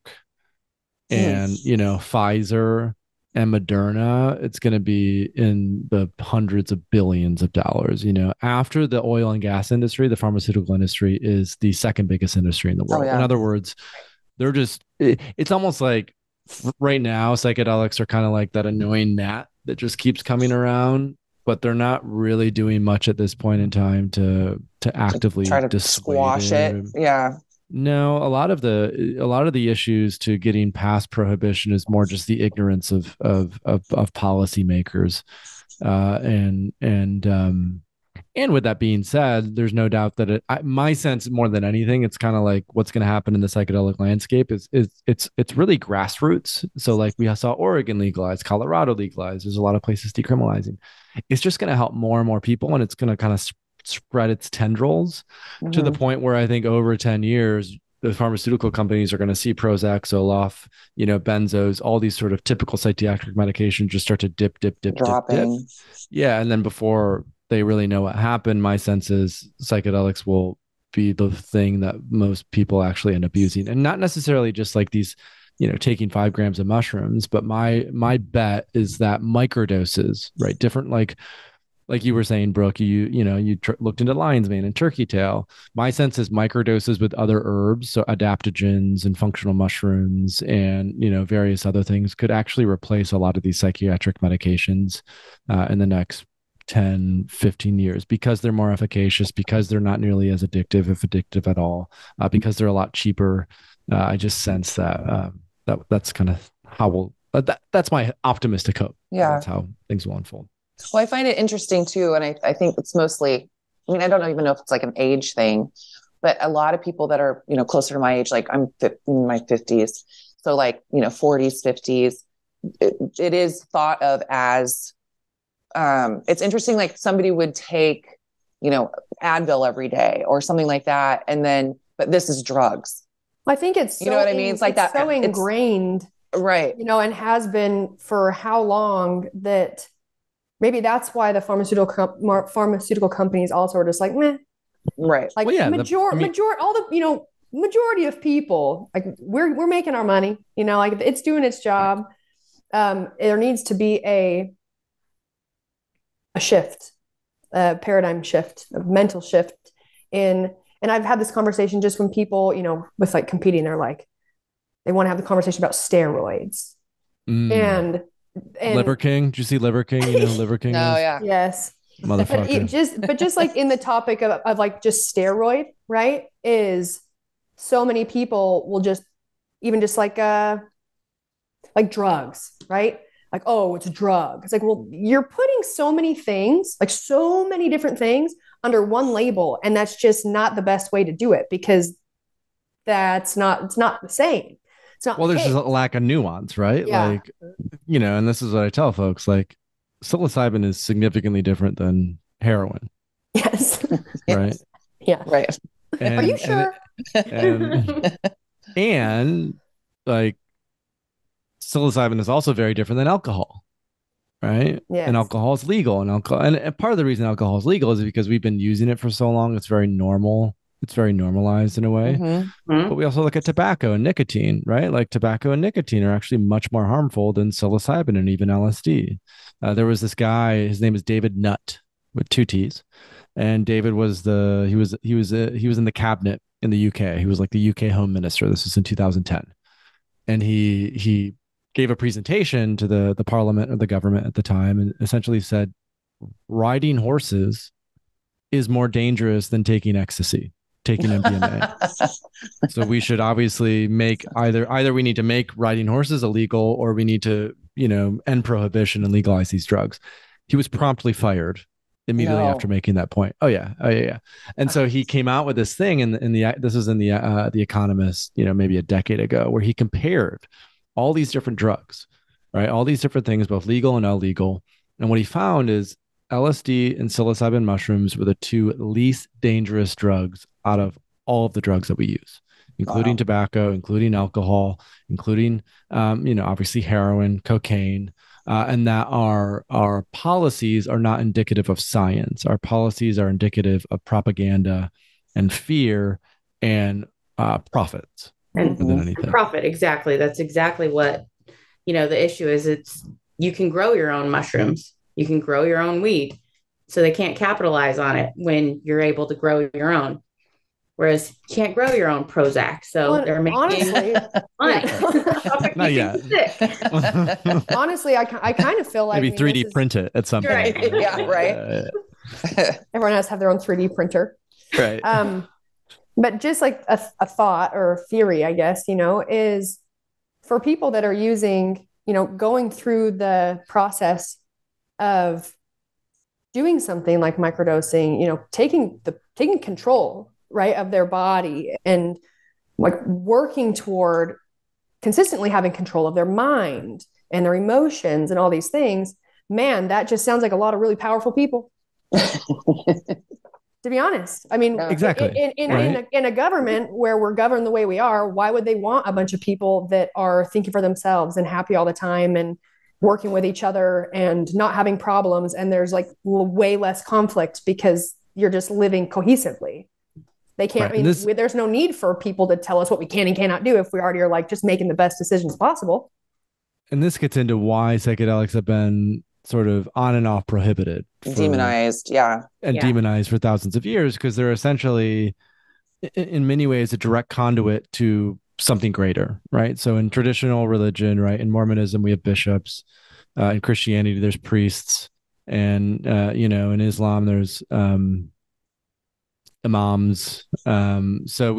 and, Pfizer and Moderna, it's going to be in the hundreds of billions of dollars. After the oil and gas industry, the pharmaceutical industry is the second biggest industry in the world. In other words, they're just, it's almost like right now, psychedelics are kind of like that annoying gnat that just keeps coming around. but they're not really doing much at this point in time to actively try to dissuade squash it. Yeah. No, a lot of the issues to getting past prohibition is more just the ignorance of policymakers, and with that being said, there's no doubt that my sense more than anything, it's kind of like what's going to happen in the psychedelic landscape is it's really grassroots. So like we saw Oregon legalize, Colorado legalize. There's a lot of places decriminalizing. It's just going to help more and more people, and it's going to kind of spread its tendrils to the point where I think over 10 years, the pharmaceutical companies are going to see Prozac, Zoloft, benzos, all these sort of typical psychiatric medications just start to dip. Yeah. And then before they really know what happened, my sense is psychedelics will be the thing that most people actually end up using. And not necessarily just like these, taking 5 grams of mushrooms, but my bet is that microdoses, right? Different, like you were saying, Brooke, you looked into lion's mane and turkey tail. My sense is microdoses with other herbs, so adaptogens and functional mushrooms and, various other things could actually replace a lot of these psychiatric medications in the next 10, 15 years because they're more efficacious, because they're not nearly as addictive, if addictive at all, because they're a lot cheaper. I just sense that that's kind of how that's my optimistic hope. Yeah. That's how things will unfold. Well, I find it interesting too. And I think it's mostly, I don't even know if it's like an age thing, but a lot of people that are, closer to my age, like I'm in my 50s. So like, 40s, 50s, it is thought of as, it's interesting. Like somebody would take, Advil every day or something like that. And then, but this is drugs. I think it's, you know what I mean? It's like that. So ingrained, right. And has been for how long that maybe that's why the pharmaceutical companies also are just like, meh. Right. Like majority of people, like we're making our money, like it's doing its job. There needs to be a shift, a paradigm shift, a mental shift and I've had this conversation just when people, with like competing, they're like, they want to have the conversation about steroids and Liver King. Did you see Liver King? Liver King. Oh yeah. Yes. Motherfucker. But just like in the topic of like just steroid, right? Is so many people will just even just like drugs, right? Like, oh, it's a drug. It's like, well, you're putting so many things, like so many different things under one label. And that's just not the best way to do it because it's not the same. Well, there's just a lack of nuance, right? Yeah. Like, and this is what I tell folks, like psilocybin is significantly different than heroin. Yes. Right. Yeah. Right. And, are you sure? And like psilocybin is also very different than alcohol. Right. Yes. And alcohol is legal, and part of the reason alcohol is legal is because we've been using it for so long. It's very normal. It's very normalized in a way. But we also look at tobacco and nicotine, right? Like tobacco and nicotine are actually much more harmful than psilocybin and even LSD. There was this guy, his name is David Nutt with 2 T's. And David was he was in the cabinet in the UK. He was like the UK Home Minister. This was in 2010. And he gave a presentation to the parliament or the government at the time and essentially said, riding horses is more dangerous than taking ecstasy, taking MDMA. So we should obviously make either we need to make riding horses illegal or we need to, end prohibition and legalize these drugs. He was promptly fired immediately after making that point. Oh yeah. And so he came out with this thing this was in the Economist, maybe a decade ago, where he compared all these different drugs, right? All these different things, both legal and illegal. And what he found is LSD and psilocybin mushrooms were the 2 least dangerous drugs out of all of the drugs that we use, including tobacco, including alcohol, including, obviously heroin, cocaine, and that our policies are not indicative of science. Our policies are indicative of propaganda and fear and profits. And profit. Exactly. That's exactly what, the issue is. You can grow your own mushrooms. You can grow your own weed. So they can't capitalize on it when you're able to grow your own. Whereas you can't grow your own Prozac. So Well, they're making honestly, money. Not yet. honestly, I kind of feel like Maybe 3D print it at some point. Right. Yeah, right. Everyone has to have their own 3D printer. Right. But just like a thought or a theory, I guess, is for people that are using, going through the process of doing something like microdosing, taking control, right, of their body and like working toward consistently having control of their mind and their emotions and all these things. Man, that just sounds like a lot of really powerful people. To be honest, I mean, exactly. In a government where we're governed the way we are, why would they want a bunch of people that are thinking for themselves and happy all the time and working with each other and not having problems? And there's like way less conflict because you're just living cohesively. They can't, there's no need for people to tell us what we can and cannot do if we already are like just making the best decisions possible. And this gets into why psychedelics have been sort of on and off prohibited, demonized, demonized for thousands of years, because they're essentially in many ways a direct conduit to something greater, right? So in traditional religion, right, in Mormonism we have bishops, in Christianity there's priests, and in Islam there's imams. So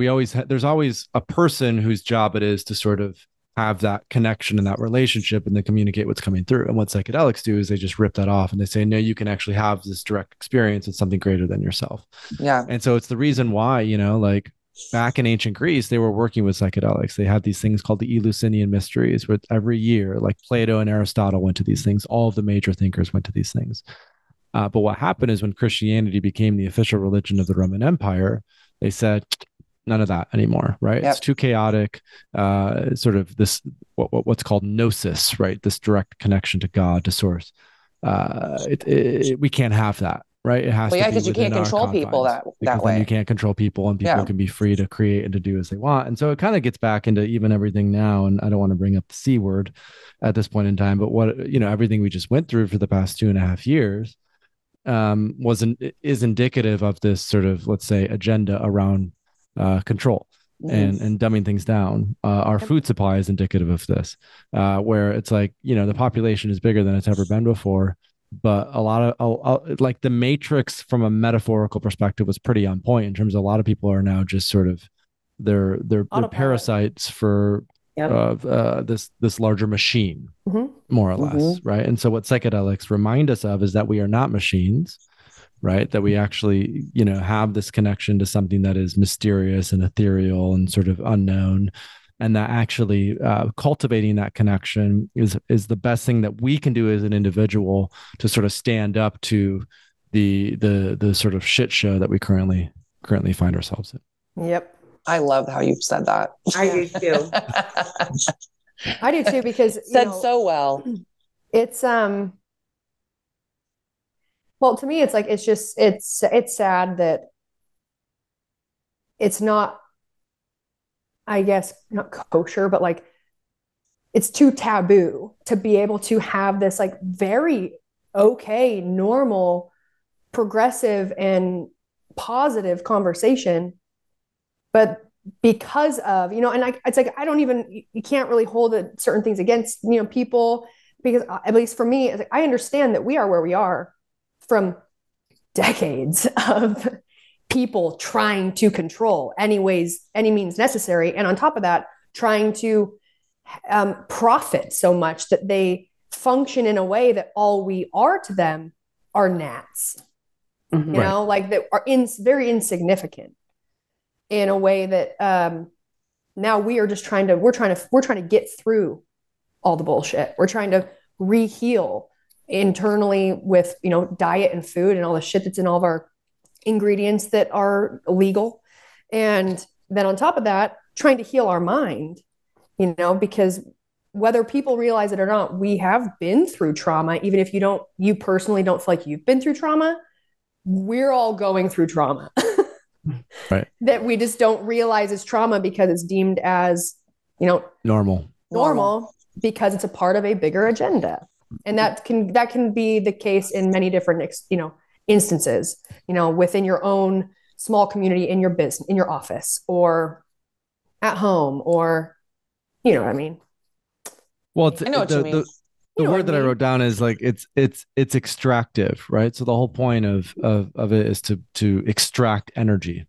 there's always a person whose job it is to sort of have that connection and that relationship and then communicate what's coming through. And what psychedelics do is they just rip that off and they say, no, you can actually have this direct experience with something greater than yourself. Yeah. And so it's the reason why, like back in ancient Greece, they were working with psychedelics. They had these things called the Eleusinian mysteries, where every year, like Plato and Aristotle went to these things. All of the major thinkers went to these things. But what happened is when Christianity became the official religion of the Roman Empire, they said, none of that anymore, right? Yep. It's too chaotic. Sort of this what's called gnosis, right? This direct connection to God, to source. We can't have that, right? It has to be because you can't control people that way. You can't control people, and people can be free to create and to do as they want. And so it kind of gets back into even everything now. And I don't want to bring up the C word at this point in time, but everything we just went through for the past 2.5 years is indicative of this sort of, let's say, agenda around control and dumbing things down. Our food supply is indicative of this, where it's like, the population is bigger than it's ever been before, but a lot of like the matrix from a metaphorical perspective was pretty on point in terms of a lot of people are now just sort of they're parasites for this larger machine, more or less, right? And so what psychedelics remind us of is that we are not machines, right? That we actually, have this connection to something that is mysterious and ethereal and sort of unknown. And that actually cultivating that connection is the best thing that we can do as an individual to sort of stand up to the sort of shit show that we currently find ourselves in. Yep. I love how you've said that. I do too. I do too, because so well. It's well, to me, it's like, it's sad that it's not, I guess, not kosher, but like it's too taboo to be able to have this like very okay, normal, progressive and positive conversation. But because of, it's like, you can't really hold certain things against, people, because at least for me, I understand that we are where we are from decades of people trying to control any means necessary. And on top of that, trying to profit so much that they function in a way that all we are to them are gnats, like that are very insignificant in a way that now we are just trying to get through all the bullshit. We're trying to re-heal internally with, diet and food and all the shit that's in all of our ingredients that are illegal. And then on top of that, trying to heal our mind, because whether people realize it or not, we have been through trauma. Even if you personally don't feel like you've been through trauma, we're all going through trauma. Right. That we just don't realize is trauma because it's deemed as, normal because it's a part of a bigger agenda. And that can be the case in many different, instances, within your own small community in your business, in your office, or at home, or, you know what I mean? Well, it's, I know what you mean. the You know word what I that I mean? wrote down is like it's extractive, right? So the whole point of it is to extract energy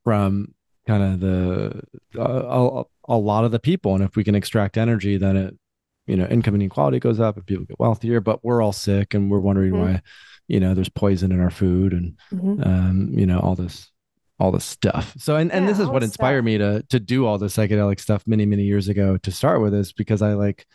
from kind of a lot of the people, and if we can extract energy, then it, you know, income inequality goes up and people get wealthier. But we're all sick and we're wondering why, you know, there's poison in our food and you know, all this stuff. So and this is what inspired me to do all the psychedelic stuff many years ago to start with, is because I like,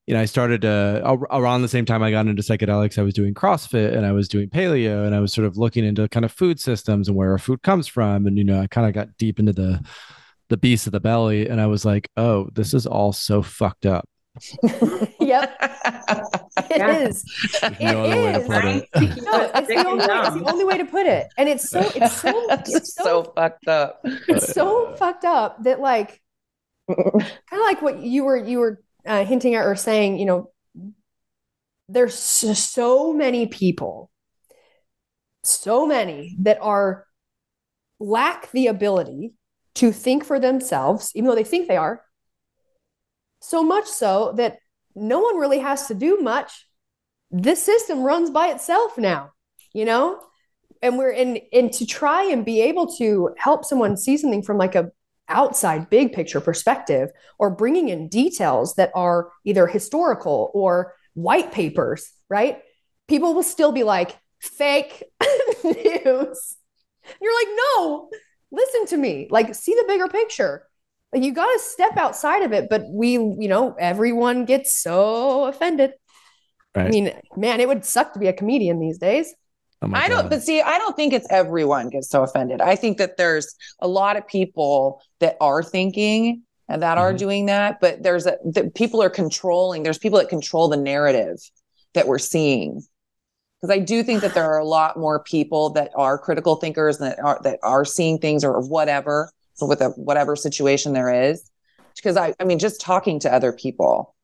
you know, I started around the same time I got into psychedelics, I was doing CrossFit and I was doing paleo, and I was sort of looking into kind of food systems and where our food comes from. And, you know, I kind of got deep into the beast of the belly, and I was like, oh, this is all so fucked up. Yep. It is. There's no other way to put it. No, it's the only way. It's the only way to put it. And it's so fucked up. It's so fucked up that, like, kind of like what you were hinting at or saying, you know, there's so many people, so many that lack the ability to think for themselves, even though they think they are. So much so that no one really has to do much. This system runs by itself now, you know? And we're in to try and be able to help someone see something from like a outside big picture perspective, or bringing in details that are either historical or white papers, right? People will still be like, fake news. You're like, no, listen to me. Like, see the bigger picture. Like, you got to step outside of it. But you know, everyone gets so offended. Right. I mean, man, it would suck to be a comedian these days. Oh I don't think it's everyone gets so offended. I think that there's a lot of people that are thinking and that are doing that, but there's people that control the narrative that we're seeing. Because I do think that there are a lot more people that are critical thinkers and that are seeing things or whatever, so with whatever situation there is. Because I mean, just talking to other people,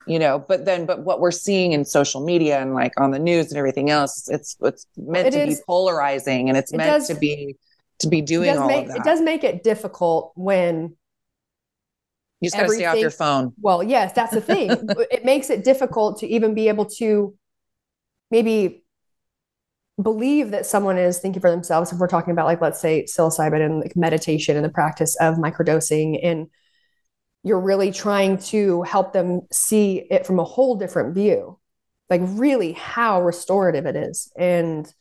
you know, but what we're seeing in social media and like on the news and everything else, it's meant to be polarizing, and it's meant to be doing all of that. It does make it difficult when you just got to stay off your phone. Well, yes, that's the thing. It makes it difficult to even be able to maybe believe that someone is thinking for themselves. If we're talking about, like, let's say psilocybin and like meditation and the practice of microdosing, and you're really trying to help them see it from a whole different view, like really how restorative it is and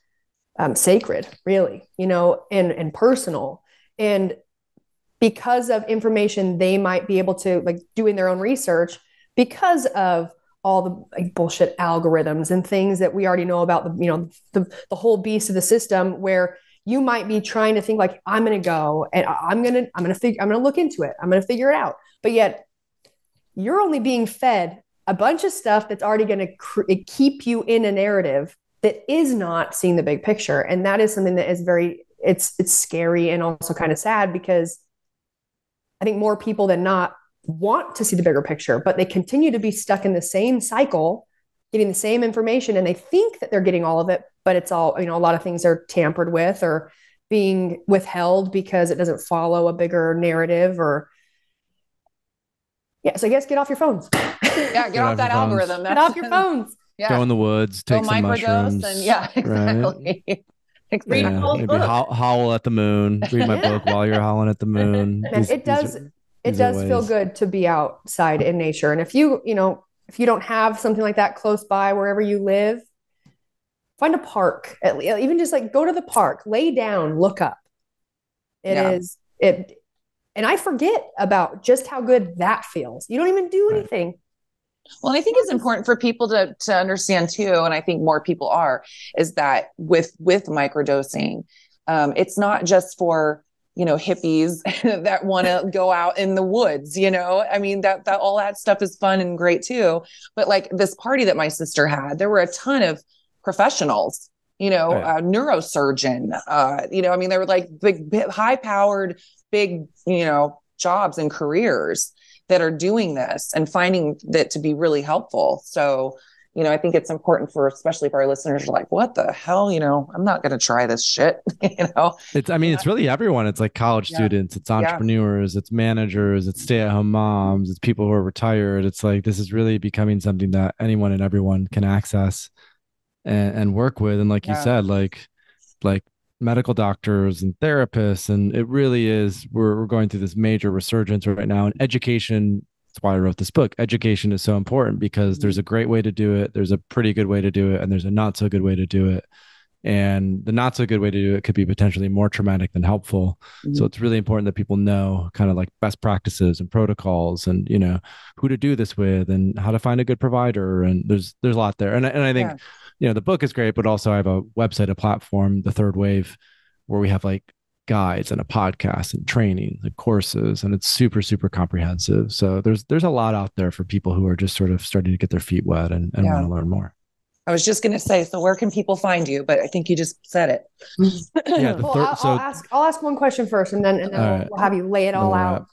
sacred, really, you know, and personal. And because of information they might be able to, like, doing their own research, because of all the like bullshit algorithms and things that we already know about, the whole beast of the system, where you might be trying to think like, I'm going to go and I'm going to look into it. I'm going to figure it out. But yet you're only being fed a bunch of stuff that's already going to keep you in a narrative that is not seeing the big picture. And that is something that is it's scary and also kind of sad, because I think more people than not want to see the bigger picture, but they continue to be stuck in the same cycle, getting the same information, and they think that they're getting all of it, but it's all, you know, a lot of things are tampered with or being withheld because it doesn't follow a bigger narrative. Or so I guess get off your phones. Yeah, get off that algorithm. Get off your phones. Yeah. Go in the woods, take some mushrooms. And exactly. Right? Exactly. Yeah, maybe howl at the moon. Read my book while you're howling at the moon. It does feel good to be outside in nature. And if you don't have something like that close by wherever you live, find a park, even just like go to the park, lay down, look up. And I forget about just how good that feels. You don't even do anything. Well, and I think it's important for people to understand too, and I think more people is that with microdosing, it's not just for, you know, hippies that want to go out in the woods, you know. I mean, that all that stuff is fun and great too. But like this party that my sister had, there were a ton of professionals, you know, neurosurgeon, you know, I mean, they were like big, high powered, big, you know, jobs and careers that are doing this and finding that to be really helpful. So, I think it's important especially for our listeners, like, what the hell, I'm not going to try this shit, It's really everyone. It's like college students, it's entrepreneurs, it's managers, it's stay-at-home moms, it's people who are retired. It's like, this is really becoming something that anyone and everyone can access and work with. And like you said, like medical doctors and therapists, and it really is, we're going through this major resurgence right now. And education, that's why I wrote this book. Education is so important because there's a great way to do it, there's a pretty good way to do it, and there's a not so good way to do it. And the not so good way to do it could be potentially more traumatic than helpful. So it's really important that people know kind of like best practices and protocols, and who to do this with, and how to find a good provider. And there's a lot there. And I think the book is great, but also I have a website, a platform, The Third Wave, where we have like guides and a podcast and training and courses, and it's super, super comprehensive. So there's a lot out there for people who are just sort of starting to get their feet wet and want to learn more. I was just going to say, so where can people find you? But I think you just said it. I'll ask one question first, and then we'll have you lay it all out.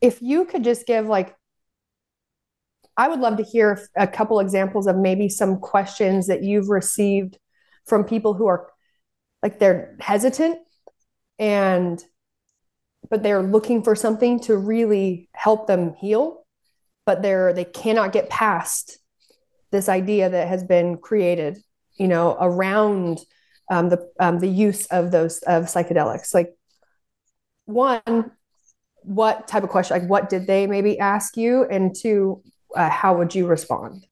If you could just give, like, I would love to hear a couple examples of maybe some questions that you've received from people who are like, they're hesitant but they're looking for something to really help them heal, but they cannot get past this idea that has been created, around the use of psychedelics. Like, one, what type of question, like what did they maybe ask you? And two, how would you respond?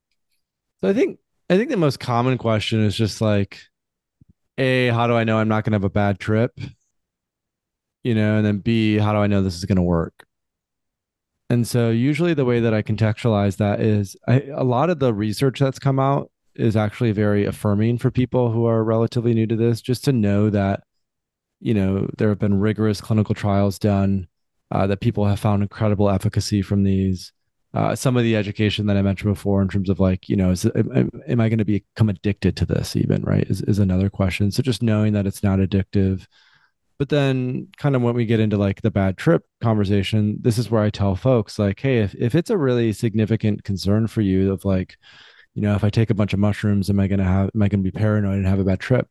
So I think the most common question is just like, A, how do I know I'm not going to have a bad trip? And then B, how do I know this is going to work? And so usually the way that I contextualize that is a lot of the research that's come out is actually very affirming for people who are relatively new to this, just to know that, there have been rigorous clinical trials done, that people have found incredible efficacy from these. Some of the education that I mentioned before in terms of like, am I going to become addicted to this even, right? Is another question. So just knowing that it's not addictive. But then kind of when we get into like the bad trip conversation, this is where I tell folks like, hey, if it's a really significant concern for you of like, if I take a bunch of mushrooms, am I going to be paranoid and have a bad trip?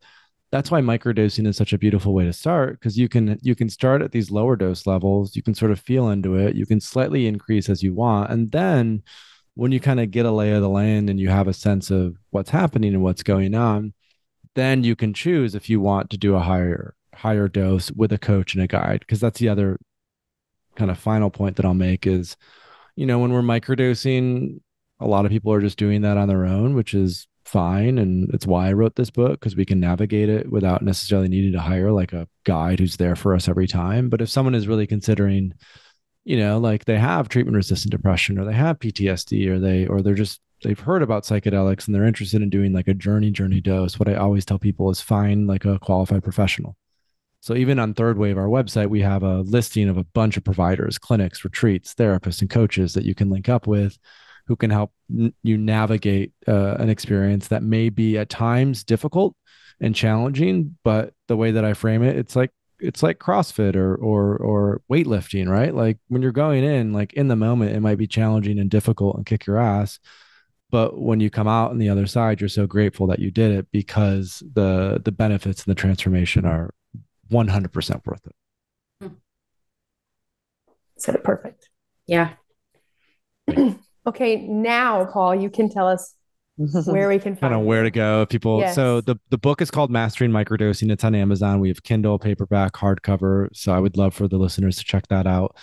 That's why microdosing is such a beautiful way to start, because you can start at these lower dose levels. You can sort of feel into it. You can slightly increase as you want. And then when you kind of get a lay of the land and you have a sense of what's happening and what's going on, then you can choose if you want to do a higher dose with a coach and a guide. Because that's the other kind of final point that I'll make is, when we're microdosing, a lot of people are just doing that on their own, which is fine. And it's why I wrote this book, because we can navigate it without necessarily needing to hire like a guide who's there for us every time. But if someone is really considering, like they have treatment resistant depression, or they have PTSD, or they've heard about psychedelics and they're interested in doing like a journey dose, what I always tell people is find like a qualified professional. So even on Third Wave, our website, we have a listing of a bunch of providers, clinics, retreats, therapists, and coaches that you can link up with, who can help you navigate an experience that may be at times difficult and challenging. But the way that I frame it, it's like CrossFit or weightlifting, right? Like when you're going in, like in the moment, it might be challenging and difficult and kick your ass. But when you come out on the other side, you're so grateful that you did it, because the benefits and the transformation are 100% worth it. Said it perfect. Yeah. Okay, now Paul, you can tell us where we can find kind of where to go. People. Yes. So the book is called Mastering Microdosing. It's on Amazon. We have Kindle, paperback, hardcover. So I would love for the listeners to check that out.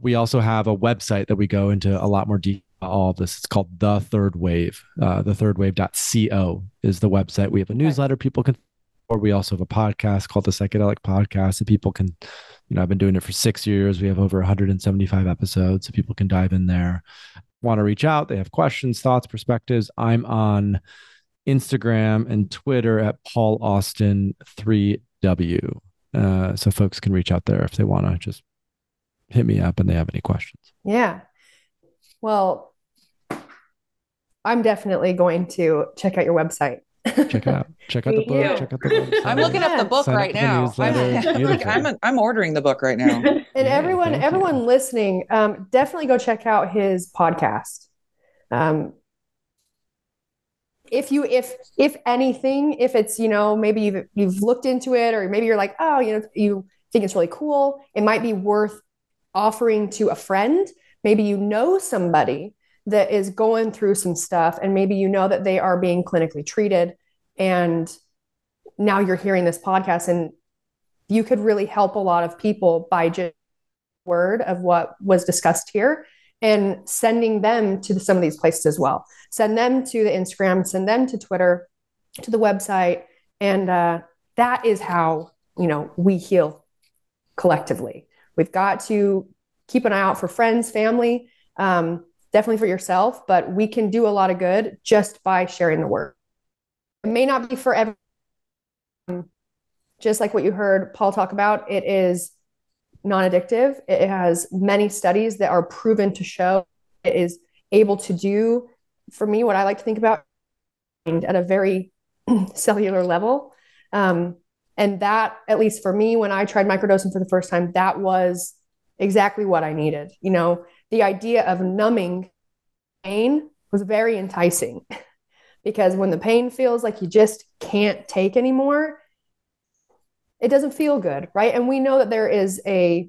We also have a website that we go into a lot more detail. All of this. It's called The Third Wave. thethirdwave.co is the website. We have a newsletter people can, or we also have a podcast called the Psychedelic Podcast that people can, I've been doing it for 6 years. We have over 175 episodes, so people can dive in there. Want to reach out, they have questions, thoughts, perspectives. I'm on Instagram and Twitter at Paul Austin 3W. So folks can reach out there if they want to just hit me up and they have any questions. Yeah. Well, I'm definitely going to check out your website. Check out the book. Check out the website. I'm looking up the book right now. I'm ordering the book right now. And everyone listening, definitely go check out his podcast. if anything, if it's, maybe you've looked into it, or maybe you're like, oh, you think it's really cool, it might be worth offering to a friend. Maybe somebody that is going through some stuff, and maybe that they are being clinically treated, and now you're hearing this podcast, and you could really help a lot of people by just word of what was discussed here, and sending them to some of these places as well. Send them to the Instagram, send them to Twitter, to the website. And that is how, we heal collectively. We've got to keep an eye out for friends, family, definitely for yourself, but we can do a lot of good just by sharing the word. It may not be for everyone, just like what you heard Paul talk about. It is non-addictive. It has many studies that are proven to show it is able to do, for me, what I like to think about at a very cellular level. And that, at least for me, when I tried microdosing for the first time, that was exactly what I needed. The idea of numbing pain was very enticing, because when the pain feels like you just can't take anymore, it doesn't feel good, right? And we know that there is a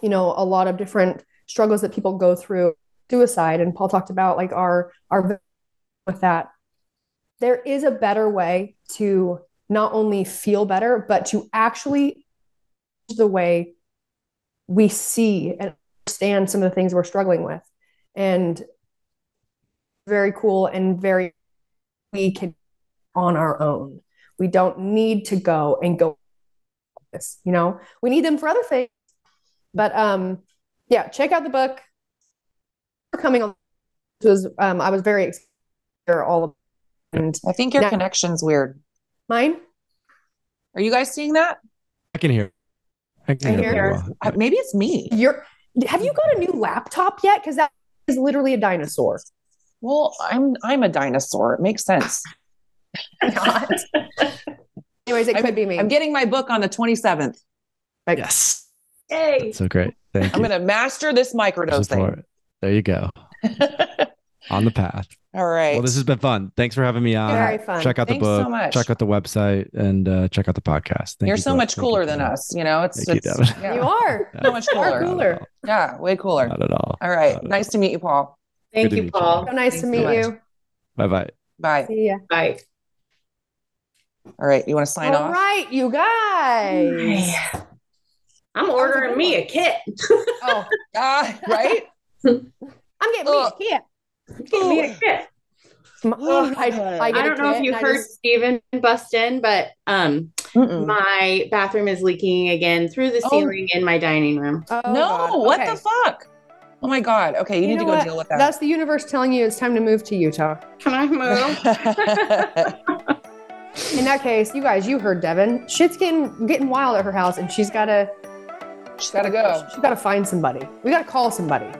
lot of different struggles that people go through, suicide, and Paul talked about like our with that. There is a better way to not only feel better, but to actually the way we see and understand some of the things we're struggling with. And very cool, and we can on our own. We don't need to go this, we need them for other things. But check out the book. Coming on, I was very excited to hear all of it. And I think your connection's weird. Mine? Are you guys seeing that? I can hear. Well. Maybe it's me. Have you got a new laptop yet? Because that is literally a dinosaur. Well, I'm a dinosaur. It makes sense. Not. Anyways, it could be me. I'm getting my book on the 27th. Yes. Hey. That's so great. Thank you. I'm going to master this microdosing. There you go. On the path. All right. Well, this has been fun. Thanks for having me on. Very fun. Check out the book. So much. Check out the website, and check out the podcast. You're so much cooler than us. You are. So much cooler. Yeah, way cooler. Not at all. All right. Nice to meet you, Paul. Thank you, Paul. So nice to meet you. Bye-bye. Bye. See ya. Bye. All right. You want to sign off? All right, you guys. I'm ordering me a kit. Oh, right? I'm getting me a kit. Get me a kit. I don't know if you heard Steven bust in, but my bathroom is leaking again through the ceiling in my dining room. Oh, no, God. what the fuck? Oh my God. Okay, you need to go deal with that. That's the universe telling you it's time to move to Utah. Can I move? In that case, you guys, you heard Devon. Shit's getting wild at her house, and she's gotta go. She's gotta find somebody. We gotta call somebody.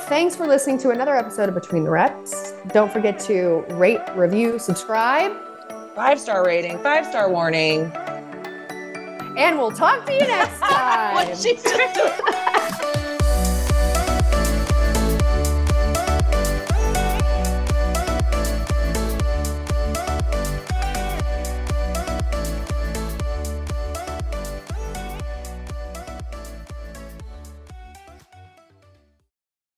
Thanks for listening to another episode of Between the Reps. Don't forget to rate, review, subscribe. 5-star rating, 5-star warning. And we'll talk to you next time. What's she doing?